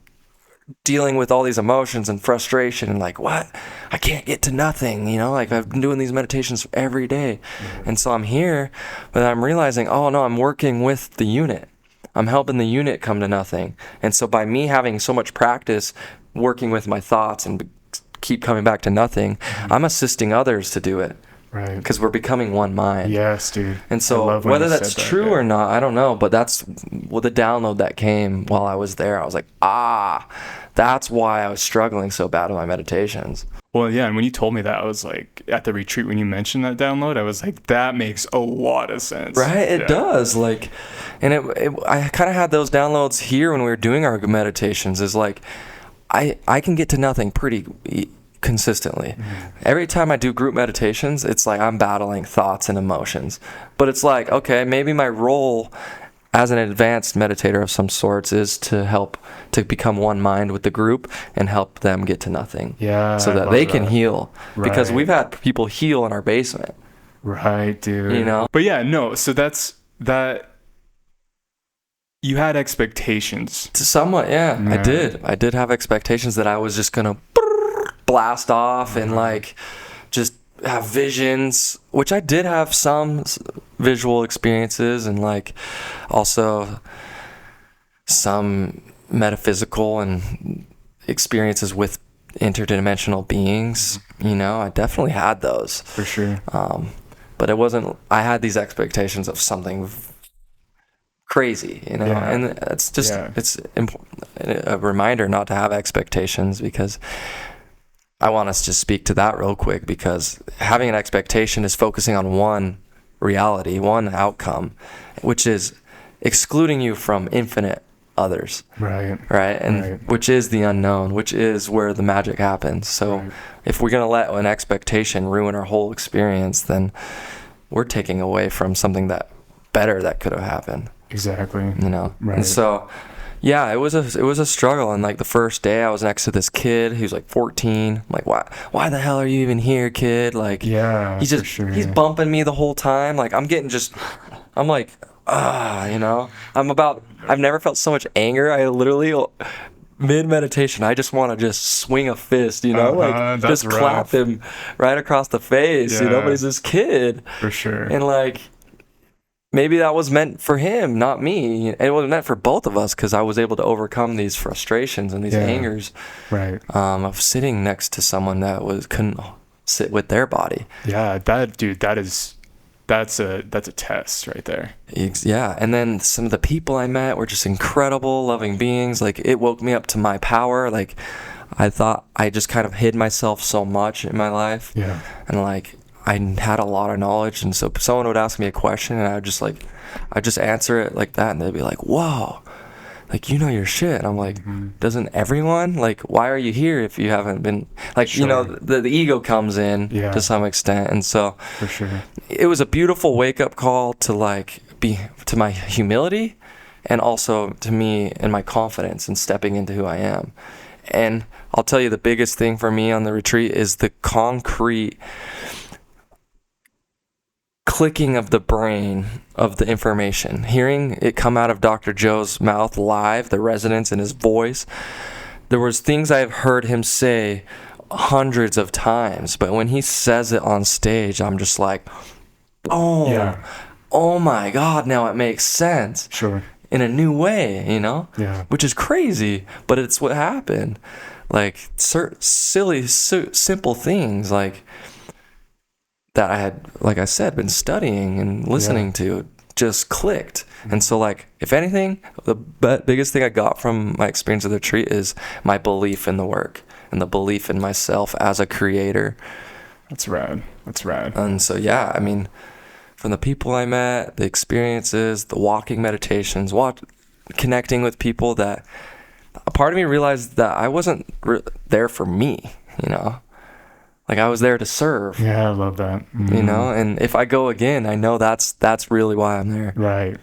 dealing with all these emotions and frustration and like, what? I can't get to nothing, you know? Like I've been doing these meditations every day. Mm-hmm. And so I'm here, but I'm realizing, oh no, I'm working with the unit. I'm helping the unit come to nothing. And so by me having so much practice working with my thoughts and keep coming back to nothing, mm-hmm. I'm assisting others to do it. Right. Because we're becoming one mind. Yes, dude. And so whether that's true or not, I don't know. But that's the download that came while I was there. I was like, that's why I was struggling so bad with my meditations. Well, yeah. And when you told me that, I was like, at the retreat, when you mentioned that download, I was like, that makes a lot of sense. Right? It does. Like, and I kind of had those downloads here when we were doing our meditations. Is like, I can get to nothing pretty consistently. Mm-hmm. Every time I do group meditations, it's like I'm battling thoughts and emotions. But it's like, okay, maybe my role as an advanced meditator of some sorts is to help to become one mind with the group and help them get to nothing. Yeah. So that they can heal. Right. Because we've had people heal in our basement. Right, dude. You know? But yeah, no, so that's that. You had expectations. Somewhat, yeah. I did have expectations that I was just gonna blast off and like just have visions, which I did have some visual experiences and like also some metaphysical and experiences with interdimensional beings. You know, I definitely had those for sure. But it wasn't. I had these expectations of something crazy, you know, and it's just it's a reminder not to have expectations, because I want us to speak to that real quick, because having an expectation is focusing on one reality, one outcome, which is excluding you from infinite others. Right. And which is the unknown, which is where the magic happens. So if we're going to let an expectation ruin our whole experience, then we're taking away from something that better that could have happened. Exactly. You know. And so yeah, it was a struggle. And like the first day I was next to this kid who's like 14. I'm like, why the hell are you even here, kid? Like, he's bumping me the whole time. Like I'm like, you know, I've never felt so much anger. I literally mid meditation, I just want to just swing a fist, you know, like just clap him right across the face, you know, but he's this kid. For sure. And like, maybe that was meant for him, not me. It was meant for both of us, because I was able to overcome these frustrations and these angers of sitting next to someone that couldn't sit with their body. Yeah, that's a test right there. Yeah, and then some of the people I met were just incredible, loving beings. Like it woke me up to my power. Like I thought I just kind of hid myself so much in my life. Yeah, and like I had a lot of knowledge, and so someone would ask me a question and I'd just answer it like that, and they'd be like, whoa, like, you know your shit. And I'm like, doesn't everyone? Like, why are you here if you haven't been, like, Sure. you know, the ego comes in to some extent. And so For sure. it was a beautiful wake-up call to like be to my humility, and also to me and my confidence in stepping into who I am. And I'll tell you, the biggest thing for me on the retreat is the concrete clicking of the brain of the information, hearing it come out of Dr. Joe's mouth live, the resonance in his voice. There was things I've heard him say hundreds of times, but when he says it on stage, I'm just like, oh my God, now it makes sense. Sure. In a new way, you know? Yeah. Which is crazy, but it's what happened. Like, silly, simple things like that I had, like I said, been studying and listening to just clicked. And so, like, if anything, the biggest thing I got from my experience of the retreat is my belief in the work and the belief in myself as a creator. That's rad. And so, yeah, I mean, from the people I met, the experiences, the walking meditations, connecting with people, that a part of me realized that I wasn't there for me, you know? Like, I was there to serve. Yeah, I love that. You know, and if I go again, I know that's really why I'm there. Right.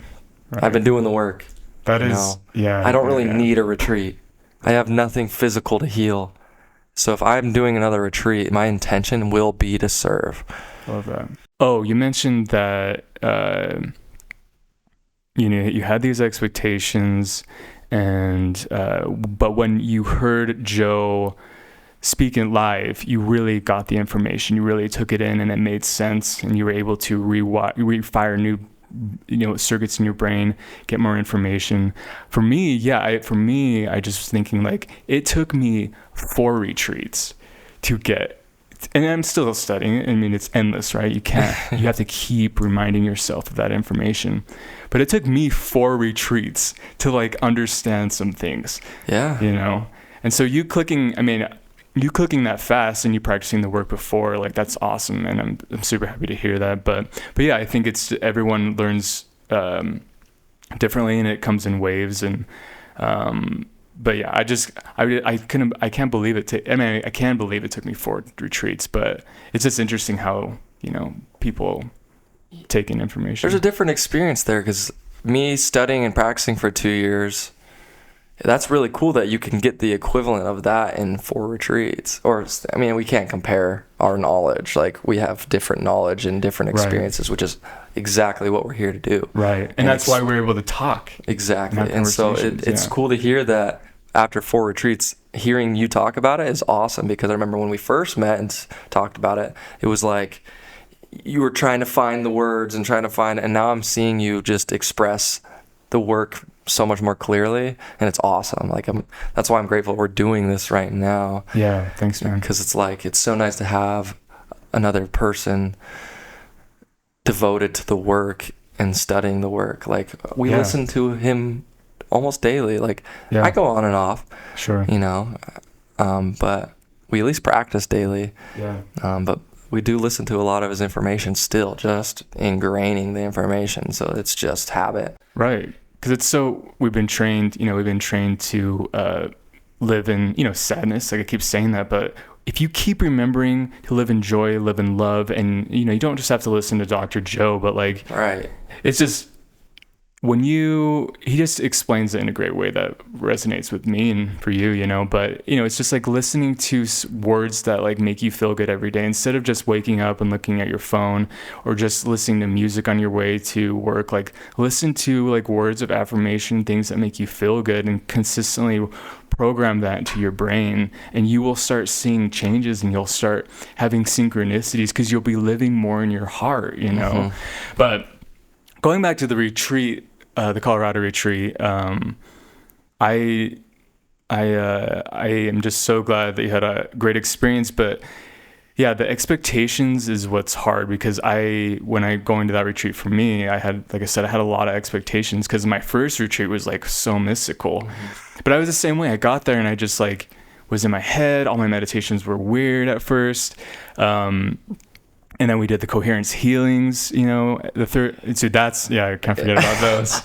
I've been doing the work. That is, I don't really need a retreat. I have nothing physical to heal. So if I'm doing another retreat, my intention will be to serve. Love that. Oh, you mentioned that, you know, you had these expectations, and but when you heard Joe speaking live, you really got the information. You really took it in, and it made sense, and you were able to refire new, you know, circuits in your brain, get more information. For me, I just was thinking, like, it took me 4 retreats to get. And I'm still studying it. I mean, it's endless, right? You have to keep reminding yourself of that information. But it took me 4 retreats to, like, understand some things. Yeah. You know? And so you clicking that fast and you practicing the work before, like, that's awesome. And I'm super happy to hear that. But yeah, I think everyone learns differently, and it comes in waves. And but yeah, I can't believe it. I can believe it took me 4 retreats, but it's just interesting how, you know, people take in information. There's a different experience there, because me studying and practicing for 2 years, that's really cool that you can get the equivalent of that in 4 retreats. Or, I mean, we can't compare our knowledge. Like, we have different knowledge and different experiences, which is exactly what we're here to do. Right. And that's why we're able to talk. Exactly. And so it's cool to hear that after 4 retreats, hearing you talk about it is awesome, because I remember when we first met and talked about it, it was like you were trying to find the words and and now I'm seeing you just express the work so much more clearly, and it's awesome. Like, that's why I'm grateful we're doing this right now. Yeah, thanks, man. Because it's like, it's so nice to have another person devoted to the work and studying the work. Like, we listen to him almost daily. Like, I go on and off, sure, you know, but we at least practice daily. Yeah. But we do listen to a lot of his information still, just ingraining the information. So it's just habit. Right. Because we've been trained to live in, you know, sadness. Like, I keep saying that, but if you keep remembering to live in joy, live in love, and, you know, you don't just have to listen to Dr. Joe, but, like, right. It's just, he just explains it in a great way that resonates with me and for you, you know, but, you know, it's just like listening to words that, like, make you feel good every day, instead of just waking up and looking at your phone, or just listening to music on your way to work. Like, listen to, like, words of affirmation, things that make you feel good, and consistently program that into your brain, and you will start seeing changes, and you'll start having synchronicities, because you'll be living more in your heart, you know. Mm-hmm. But going back to the retreat, the Colorado retreat, I am just so glad that you had a great experience. But yeah, the expectations is what's hard, because when I go into that retreat, for me, I had a lot of expectations, because my first retreat was, like, so mystical. Mm-hmm. But I was the same way. I got there and I just, like, was in my head. All my meditations were weird at first. And then we did the Coherence Healings, the third. So that's, I can't forget about those.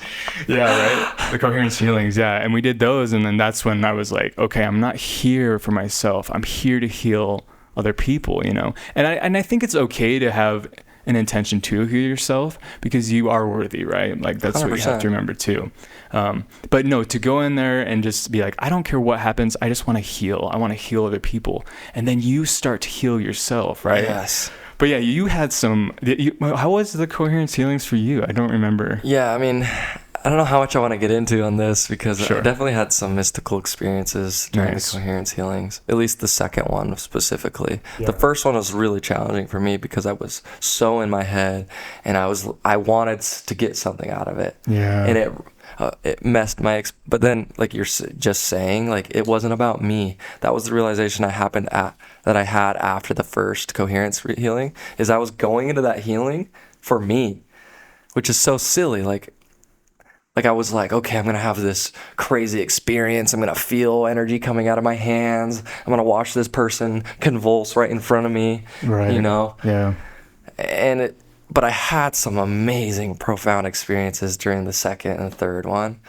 Yeah, right? The Coherence Healings, yeah. And we did those. And then that's when I was like, okay, I'm not here for myself. I'm here to heal other people, And I think it's okay to have an intention to heal yourself because you are worthy, right? Like that's 100%. What you have to remember too. But no, to go in there and just be like, I don't care what happens. I just want to heal. I want to heal other people. And then you start to heal yourself, right? Yes. But yeah, you had how was the Coherence Healings for you? I don't remember. Yeah, I mean, I don't know how much I want to get into on this because Sure. I definitely had some mystical experiences during the Coherence Healings, at least the second one specifically. Yeah. The first one was really challenging for me because I was so in my head and I wanted to get something out of it. Yeah. And it messed but then like you're just saying, like it wasn't about me. That was the realization that I had after the first Coherence healing is I was going into that healing for me, which is so silly. Like I was like, okay, I'm going to have this crazy experience. I'm going to feel energy coming out of my hands. I'm going to watch this person convulse right in front of me, right. Yeah. But I had some amazing, profound experiences during the second and third one.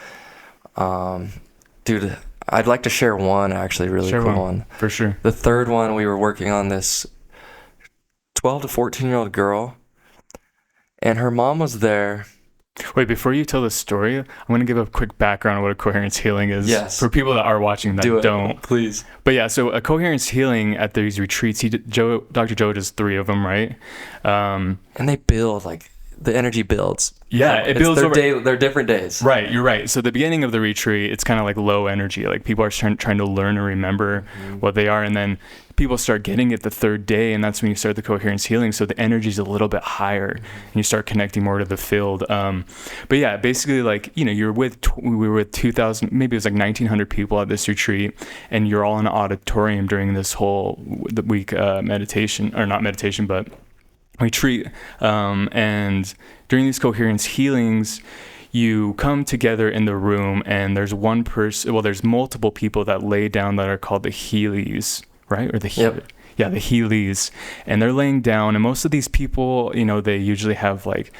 Dude, I'd like to share one actually really cool one. For sure. The third one, we were working on this 12 to 14-year-old girl, and her mom was there. Wait, before you tell the story, I'm going to give a quick background on what a Coherence Healing is. Yes. For people that are watching that don't. Please. But yeah, so a Coherence Healing at these retreats, Dr. Joe does 3 of them, right? And they build, like, the energy builds. Yeah, it builds over... They're different days. Right, you're right. So the beginning of the retreat, it's kind of like low energy. Like people are trying to learn and remember what they are. And then people start getting it the third day, and that's when you start the Coherence Healing. So the energy is a little bit higher, and you start connecting more to the field. But yeah, basically, like, we were with 2,000, maybe it was like 1,900 people at this retreat, and you're all in an auditorium during this whole week meditation, or not meditation, but retreat. And during these Coherence Healings, you come together in the room, and there's one person, there's multiple people that lay down that are called the Healies, right? Or the the Healies. And they're laying down, and most of these people, they usually have like,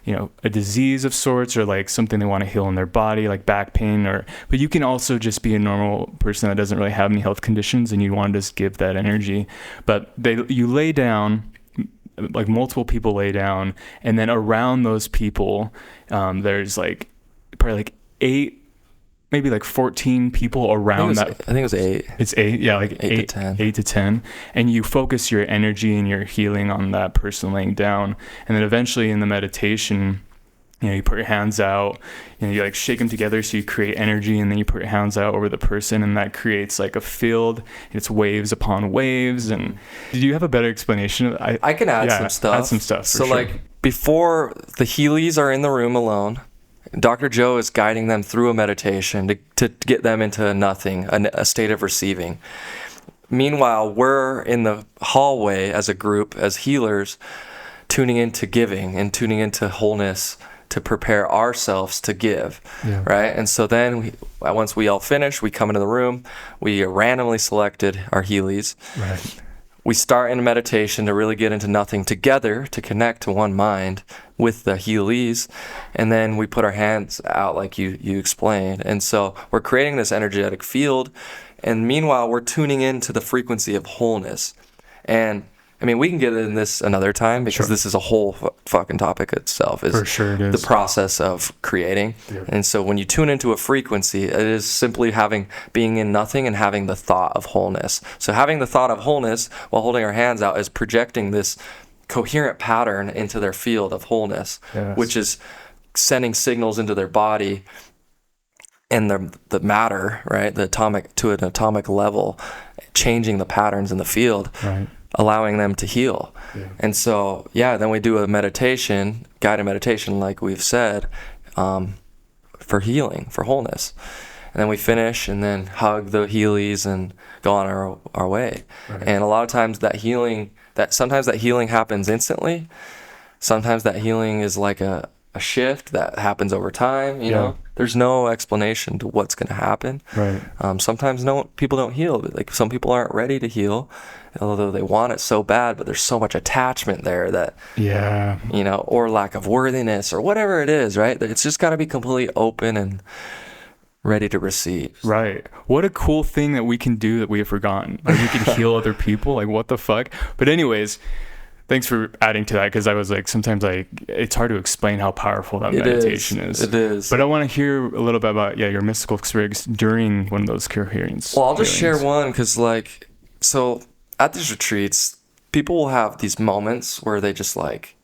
a disease of sorts, or like something they want to heal in their body, like back pain, but you can also just be a normal person that doesn't really have any health conditions, and you want to just give that energy. But you lay down, like multiple people lay down, and then around those people, there's like probably like 8, maybe like 14 people around that. I think it was 8. It's 8, yeah, like 8 to 10. 8 to 10, and you focus your energy and your healing on that person laying down, and then eventually in the meditation, you put your hands out, you like shake them together so you create energy, and then you put your hands out over the person, and that creates like a field. It's waves upon waves. And did you have a better explanation? I can add some stuff. Add some stuff. So like before the Healies are in the room alone, Dr. Joe is guiding them through a meditation to get them into nothing, a state of receiving. Meanwhile, we're in the hallway as a group, as healers, tuning into giving and tuning into wholeness, to prepare ourselves to give, right? And so then once we all finish, we come into the room, we randomly selected our Healies. Right. We start in a meditation to really get into nothing together, to connect to one mind with the Healies, and then we put our hands out like you explained. And so we're creating this energetic field, and meanwhile we're tuning into the frequency of wholeness. And I mean, we can get in this another time because this is a whole fucking topic itself. For sure it is. The process of creating. Yep. And so when you tune into a frequency, it is simply being in nothing and having the thought of wholeness. So having the thought of wholeness while holding our hands out is projecting this coherent pattern into their field of wholeness, which is sending signals into their body and the matter, right? To an atomic level, changing the patterns in the field. Right. Allowing them to heal. And so then we do a meditation, guided meditation, like we've said, for healing, for wholeness. And then we finish and then hug the Healies and go on our way. Right. And a lot of times sometimes that healing happens instantly. Sometimes that healing is like a a shift that happens over time, you know? There's no explanation to what's going to happen. Right. Sometimes people don't heal. Like some people aren't ready to heal, although they want it so bad, but there's so much attachment there that, you know, or lack of worthiness or whatever it is, right? It's just got to be completely open and ready to receive. Right. What a cool thing that we can do that we have forgotten. Like we can heal other people. Like what the fuck? But anyways, thanks for adding to that, because I was like, sometimes it's hard to explain how powerful that meditation is. It is. But I want to hear a little bit about your mystical experience during one of those coherence. Well, I'll just share one, because like, so at these retreats, people will have these moments where they just like,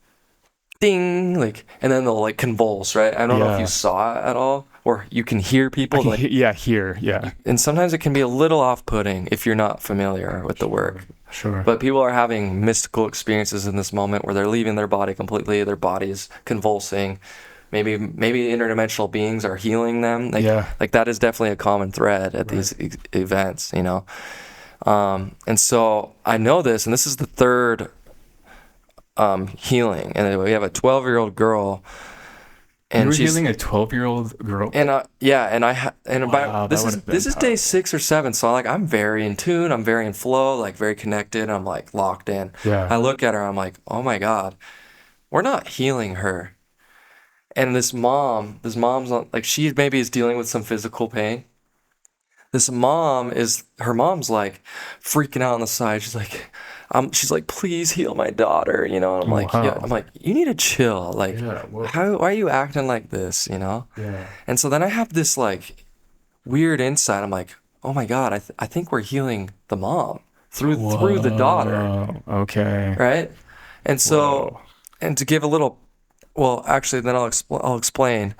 ding, like, and then they'll like convulse, right? I don't know if you saw it at all, or you can hear people. Hear. And sometimes it can be a little off-putting if you're not familiar with the work. Sure. But people are having mystical experiences in this moment where they're leaving their body completely, their body's convulsing. Maybe interdimensional beings are healing them. Like that is definitely a common thread at these events, you know. And so I know this, and this is the third healing. And we have a 12-year-old girl. And you were healing a 12-year-old girl? And this is day 6 or 7, so I'm very in tune, I'm very in flow, like very connected, I'm like locked in. I look at her, I'm like, oh my God, we're not healing her. And this mom's like, she maybe is dealing with some physical pain. Her mom's like freaking out on the side. She's like, please heal my daughter, you know. And I'm like, I'm like, you need to chill. Like, why are you acting like this, you know? And so then I have this like weird insight. I'm like, oh my God, I think we're healing the mom through the daughter. Okay. Right. And so, and to give a little, well, actually, then I'll explain.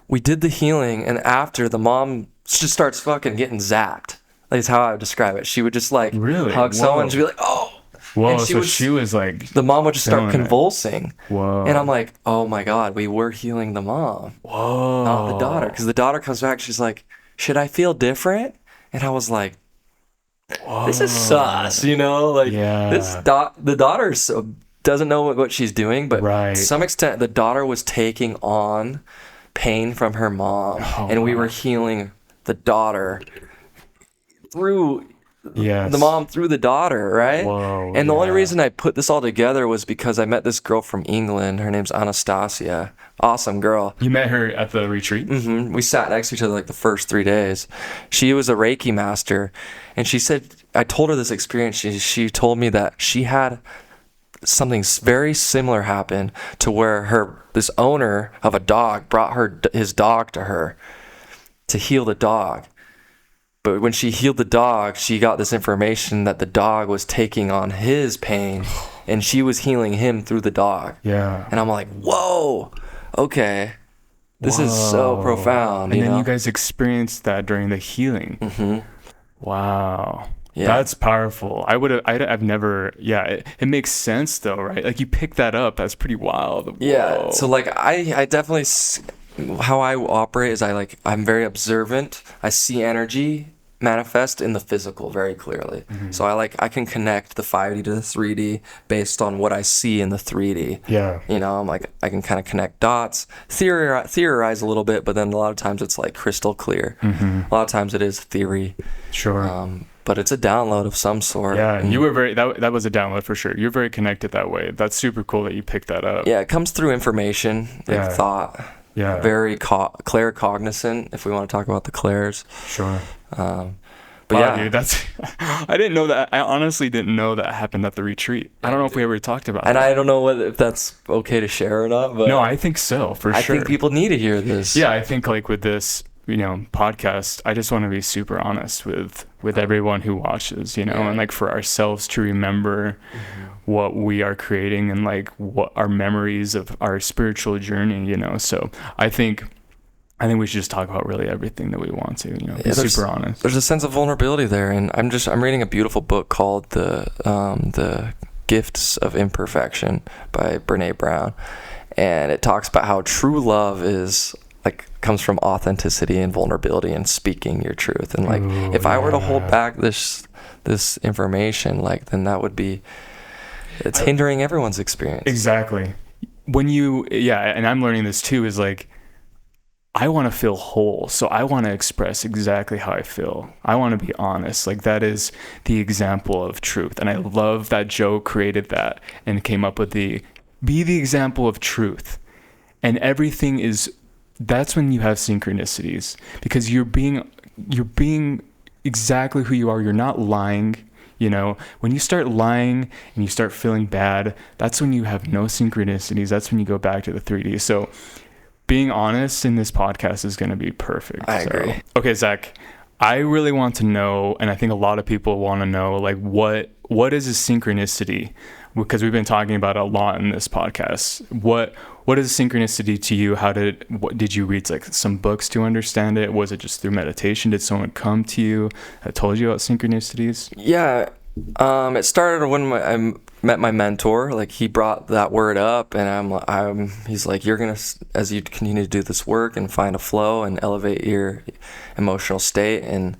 We did the healing, and after, the mom just starts fucking getting zapped. Like, that's how I would describe it. She would just like hug someone and she'd be like, oh. Whoa, she was like... The mom would just start convulsing. Whoa. And I'm like, oh my God, we were healing the mom. Whoa. Not the daughter. Because the daughter comes back, she's like, should I feel different? And I was like, this is sus, you know? Like, the daughter doesn't know what she's doing, but to some extent, the daughter was taking on pain from her mom. And we were healing the daughter through... the mom through the daughter, right? And the only reason I put this all together was because I met this girl from England. Her name's Anastasia. Awesome girl. You met her at the retreat? Mm-hmm. We sat next to each other like the first 3 days. She was a Reiki master, and she said, I told her this experience. She told me that she had something very similar happen to where this owner of a dog brought his dog to her to heal the dog. But when she healed the dog, she got this information that the dog was taking on his pain, and she was healing him through the dog. And I'm like, whoa, okay, this is so profound. And then you guys experienced that during the healing. Mm-hmm. Wow. That's powerful. I've never, it makes sense though, right? Like you pick that up. That's pretty wild. Whoa. Yeah. So like I definitely, how I operate is I'm very observant. I see energy manifest in the physical very clearly. Mm-hmm. So I can connect the 5D to the 3D based on what I see in the 3D. You know, I'm like, I can kind of connect dots, theorize a little bit, but then a lot of times it's like crystal clear. Mm-hmm. A lot of times it is theory. But it's a download of some sort. You were that was a download for sure. You're very connected that way. That's super cool that you picked that up. Yeah, it comes through information, like thought. Very claircognizant, if we want to talk about the clairs. But dude, that's I didn't know that. I honestly didn't know that happened at the retreat. I don't know if we ever talked about it. And I don't know if that's okay to share or not, but no, I think so, for sure. I think people need to hear this. I think like with this, you know, podcast, I just want to be super honest with everyone who watches, you know, and like for ourselves to remember what we are creating and like what our memories of our spiritual journey, you know. So I think we should just talk about really everything that we want to, you know, be super honest. There's a sense of vulnerability there, and I'm reading a beautiful book called the Gifts of Imperfection by Brene Brown, and it talks about how true love is like comes from authenticity and vulnerability and speaking your truth. And like, if I were to hold back this information, like, then that would be, it's hindering everyone's experience. Exactly. when you, and I'm learning this too, is like, I want to feel whole. So I want to express exactly how I feel. I want to be honest. Like, that is the example of truth. And I love that Joe created that and came up with be the example of truth. And everything is, that's when you have synchronicities, because you're being exactly who you are. You're not lying. You know, when you start lying and you start feeling bad, that's when you have no synchronicities. That's when you go back to the 3D. So being honest in this podcast is going to be perfect. I agree. Okay, Zach, I really want to know, and I think a lot of people want to know, like, what is a synchronicity? Because we've been talking about it a lot in this podcast. What is synchronicity to you? Did you read like some books to understand it? Was it just through meditation? Did someone come to you that told you about synchronicities? Yeah, it started when I met my mentor. Like, he brought that word up, and he's like, you're gonna, as you continue to do this work and find a flow and elevate your emotional state and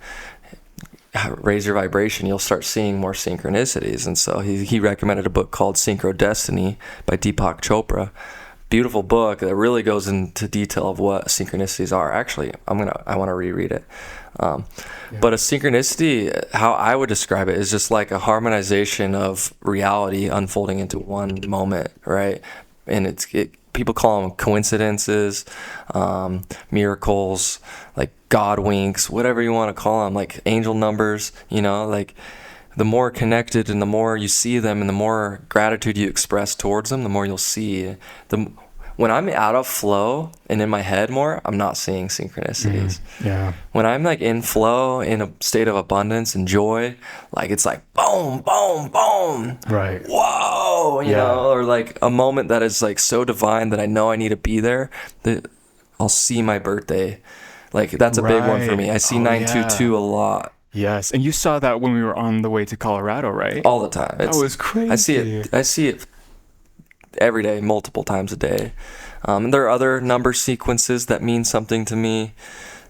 raise your vibration, you'll start seeing more synchronicities. And so he recommended a book called Synchrodestiny by Deepak Chopra. Beautiful book that really goes into detail of what synchronicities are. Actually, I want to reread it. But a synchronicity, how I would describe it, is just like a harmonization of reality unfolding into one moment, right? And people call them coincidences, miracles, like God winks, whatever you want to call them, like angel numbers, like the more connected and the more you see them and the more gratitude you express towards them, the more you'll see. When I'm out of flow and in my head more, I'm not seeing synchronicities. Yeah. When I'm like in flow, in a state of abundance and joy, like it's like boom, boom, boom. Right. Whoa, you know, or like a moment that is like so divine that I know I need to be there, that I'll see my birthday. Like, that's a big one for me. I see 922 a lot. Yes. And you saw that when we were on the way to Colorado, right? All the time. That was crazy. I see it every day, multiple times a day. And there are other number sequences that mean something to me,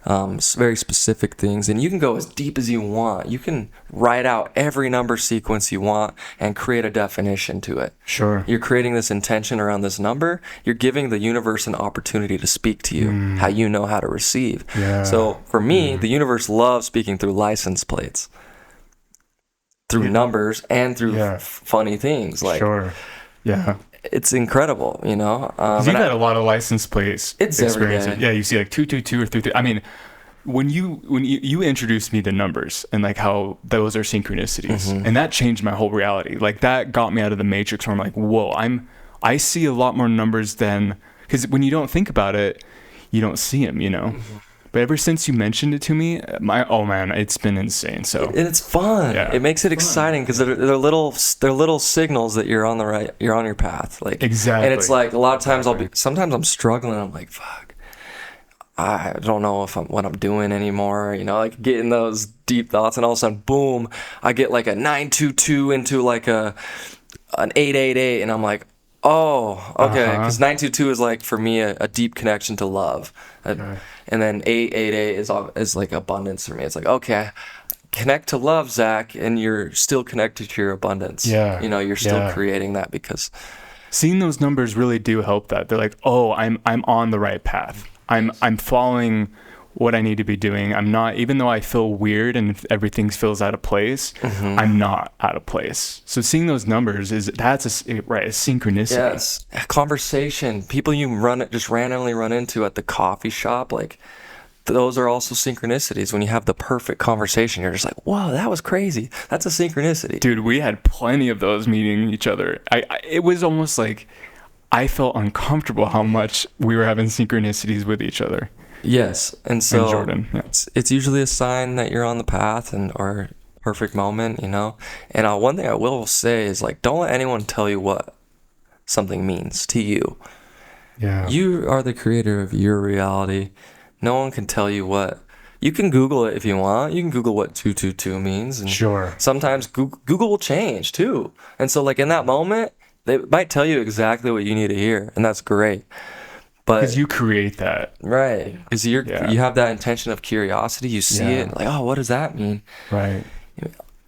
very specific things. And you can go as deep as you want. You can write out every number sequence you want and create a definition to it. Sure. You're creating this intention around this number. You're giving the universe an opportunity to speak to you, how you know how to receive. Yeah. So for me, the universe loves speaking through license plates, through numbers, and through funny things. Like, sure. Yeah. It's incredible, you know. You've had a lot of license plates experiences. Every day. Yeah, you see like 222 or 33. I mean, when you introduced me to numbers and like how those are synchronicities, and that changed my whole reality. Like, that got me out of the matrix where I'm like, whoa, I see a lot more numbers than, because when you don't think about it, you don't see them, you know. But ever since you mentioned it to me, it's been insane. So, and it's fun. Yeah. It makes it exciting because they're little signals that you're on your path. Like, exactly. And it's like a lot of times sometimes I'm struggling. I'm like, fuck, I don't know what I'm doing anymore. You know, like getting those deep thoughts, and all of a sudden, boom, I get like a 922 into like an 888, and I'm like, oh, okay, because 922 is like, for me, a deep connection to love. And then 888 is like abundance for me. It's like, okay, connect to love, Zach, and you're still connected to your abundance. Yeah. You know, you're still creating that, because seeing those numbers really do help that. They're like, oh, I'm on the right path. I'm following what I need to be doing. I'm not, even though I feel weird and everything feels out of place, I'm not out of place. So seeing those numbers that's a synchronicity. Yes. A conversation, people you just randomly run into at the coffee shop, like, those are also synchronicities. When you have the perfect conversation, you're just like, whoa, that was crazy. That's a synchronicity. Dude, we had plenty of those meeting each other. It was almost like I felt uncomfortable how much we were having synchronicities with each other. Yes, and so Jordan, it's usually a sign that you're on the path or perfect moment, you know. And one thing I will say is, like, don't let anyone tell you what something means to you. Yeah, you are the creator of your reality. No one can tell you what. You can Google it if you want. You can Google what 222 means, and sure. Sometimes Google will change too. And so, like, in that moment, they might tell you exactly what you need to hear, and that's great. Because you create that. Right. Because you have that intention of curiosity. You see it, like, oh, what does that mean? Right.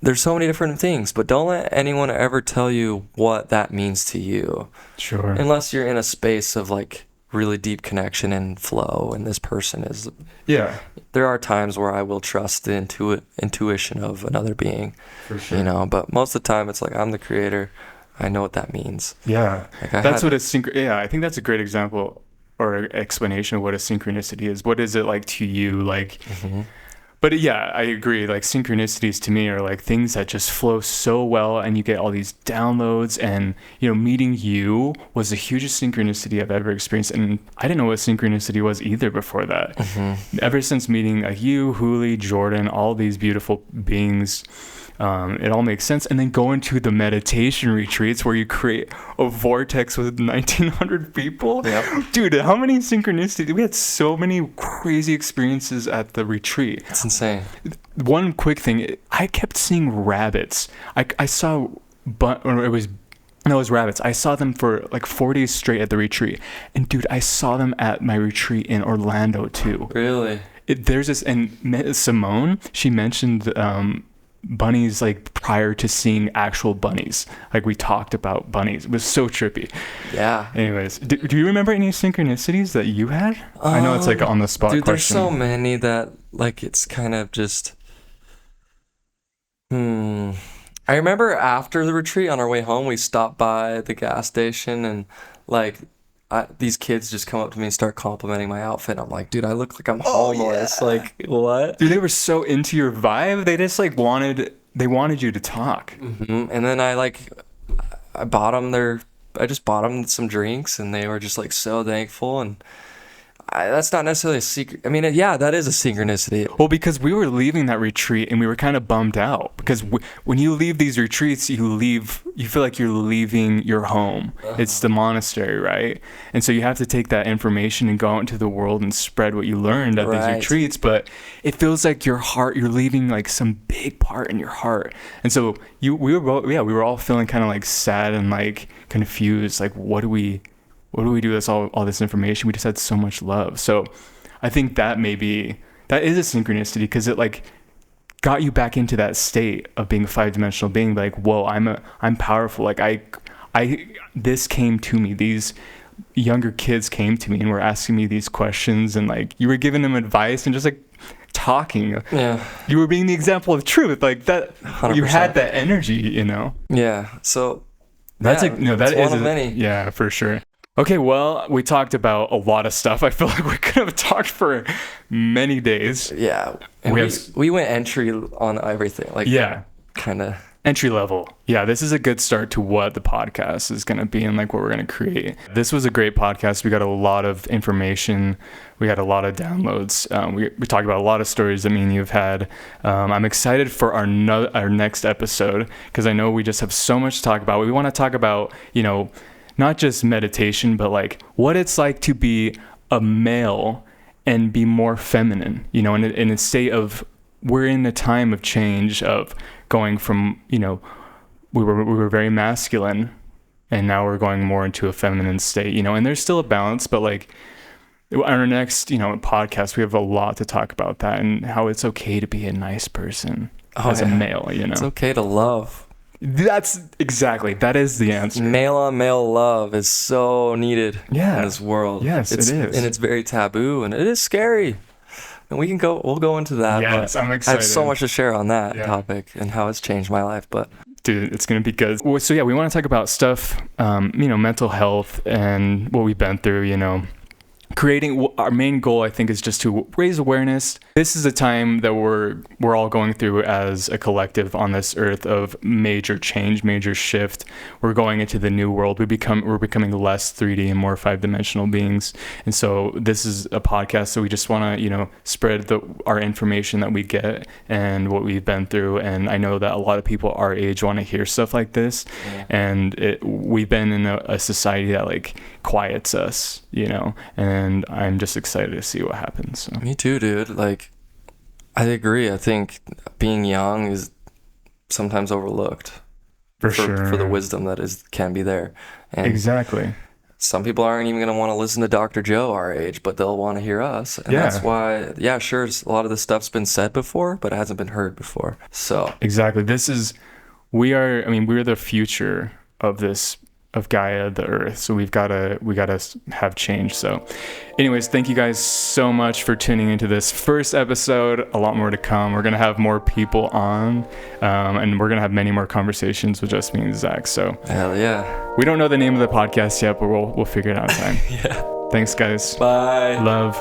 there's so many different things, but don't let anyone ever tell you what that means to you. Sure. Unless you're in a space of like really deep connection and flow, and this person is. Yeah. There are times where I will trust the intuition of another being. For sure. You know, but most of the time it's like, I'm the creator. I know what that means. Yeah. Like that's what yeah, I think that's a great example or explanation of what a synchronicity is. What is it like to you? Like, but yeah, I agree. Like synchronicities to me are like things that just flow so well, and you get all these downloads. And you know, meeting you was the hugest synchronicity I've ever experienced, and I didn't know what synchronicity was either before that. Ever since meeting you, Huli, Jordan, all these beautiful beings. It all makes sense. And then going to the meditation retreats where you create a vortex with 1,900 people. Yep. Dude, how many synchronicities? We had so many crazy experiences at the retreat. It's insane. One quick thing, I kept seeing rabbits. I saw, it was rabbits. I saw them for like 4 days straight at the retreat. And dude, I saw them at my retreat in Orlando too. Really? There's this, and Simone, she mentioned bunnies like prior to seeing actual bunnies. Like we talked about bunnies. It was so trippy. Yeah. Anyways, do you remember any synchronicities that you had? I know it's like on the spot dude, question. There's so many that like it's kind of just I remember after the retreat on our way home we stopped by the gas station, and like these kids just come up to me and start complimenting my outfit. I'm like, dude, I look like I'm homeless. Yeah. Like, what? Dude, they were so into your vibe. They just like wanted you to talk. And then I just bought them some drinks, and they were just like so thankful. And that's not necessarily a secret. I mean, yeah, that is a synchronicity. Well, because we were leaving that retreat and we were kind of bummed out because when you leave these retreats, you feel like you're leaving your home. It's the monastery, right? And so you have to take that information and go out into the world and spread what you learned at these retreats. But it feels like you're leaving like some big part in your heart. And so we were all feeling kind of like sad and like confused. Like, what do we do with all this information? We just had so much love. So I think that is a synchronicity because it like got you back into that state of being a 5-dimensional being. Like, whoa, I'm powerful. Like this came to me. These younger kids came to me and were asking me these questions, and like you were giving them advice and just like talking. Yeah. You were being the example of truth. Like that 100%. You had that energy, you know? Yeah. So that's that is one of many. Yeah, for sure. Okay, well, we talked about a lot of stuff. I feel like we could have talked for many days. Yeah. And we went entry on everything. Like, yeah, kind of entry level. Yeah, this is a good start to what the podcast is going to be and like what we're going to create. This was a great podcast. We got a lot of information. We had a lot of downloads. We talked about a lot of stories that me and you have had. I'm excited for our next episode because I know we just have so much to talk about. We want to talk about, not just meditation, but like what it's like to be a male and be more feminine, in a state of, we're in a time of change of going from, we were very masculine and now we're going more into a feminine state, and there's still a balance, but like on our next, podcast, we have a lot to talk about that and how it's okay to be a nice person as a male, It's okay to love. That is the answer. Male on male love is so needed in this world. Yes, it is. And it's very taboo and it is scary. And we'll go into that. Yes, I'm excited. I have so much to share on that topic and how it's changed my life. But dude, it's going to be good. So yeah, we want to talk about stuff, mental health and what we've been through, creating. Our main goal, I think, is just to raise awareness. This is a time that we're all going through as a collective on this earth of major change, major shift. We're going into the new world. We're becoming less 3D and more 5-dimensional beings. And so this is a podcast. So we just want to, spread our information that we get and what we've been through. And I know that a lot of people our age want to hear stuff like this. Yeah. And we've been in a society that like quiets us, and I'm just excited to see what happens. So. Me too, dude. Like, I agree. I think being young is sometimes overlooked for sure for the wisdom that can be there. And exactly. some people aren't even going to want to listen to Dr. Joe our age, but they'll want to hear us. And Yeah. that's why, yeah, sure, a lot of this stuff's been said before, but it hasn't been heard before. So Exactly. We're the future of Gaia, the Earth. So we gotta have change. So anyways, thank you guys so much for tuning into this first episode. A lot more to come. We're gonna have more people on, and we're gonna have many more conversations with just me and Zach. So hell yeah. we don't know the name of the podcast yet, but we'll figure it out in time. Yeah. Thanks guys. Bye. Love.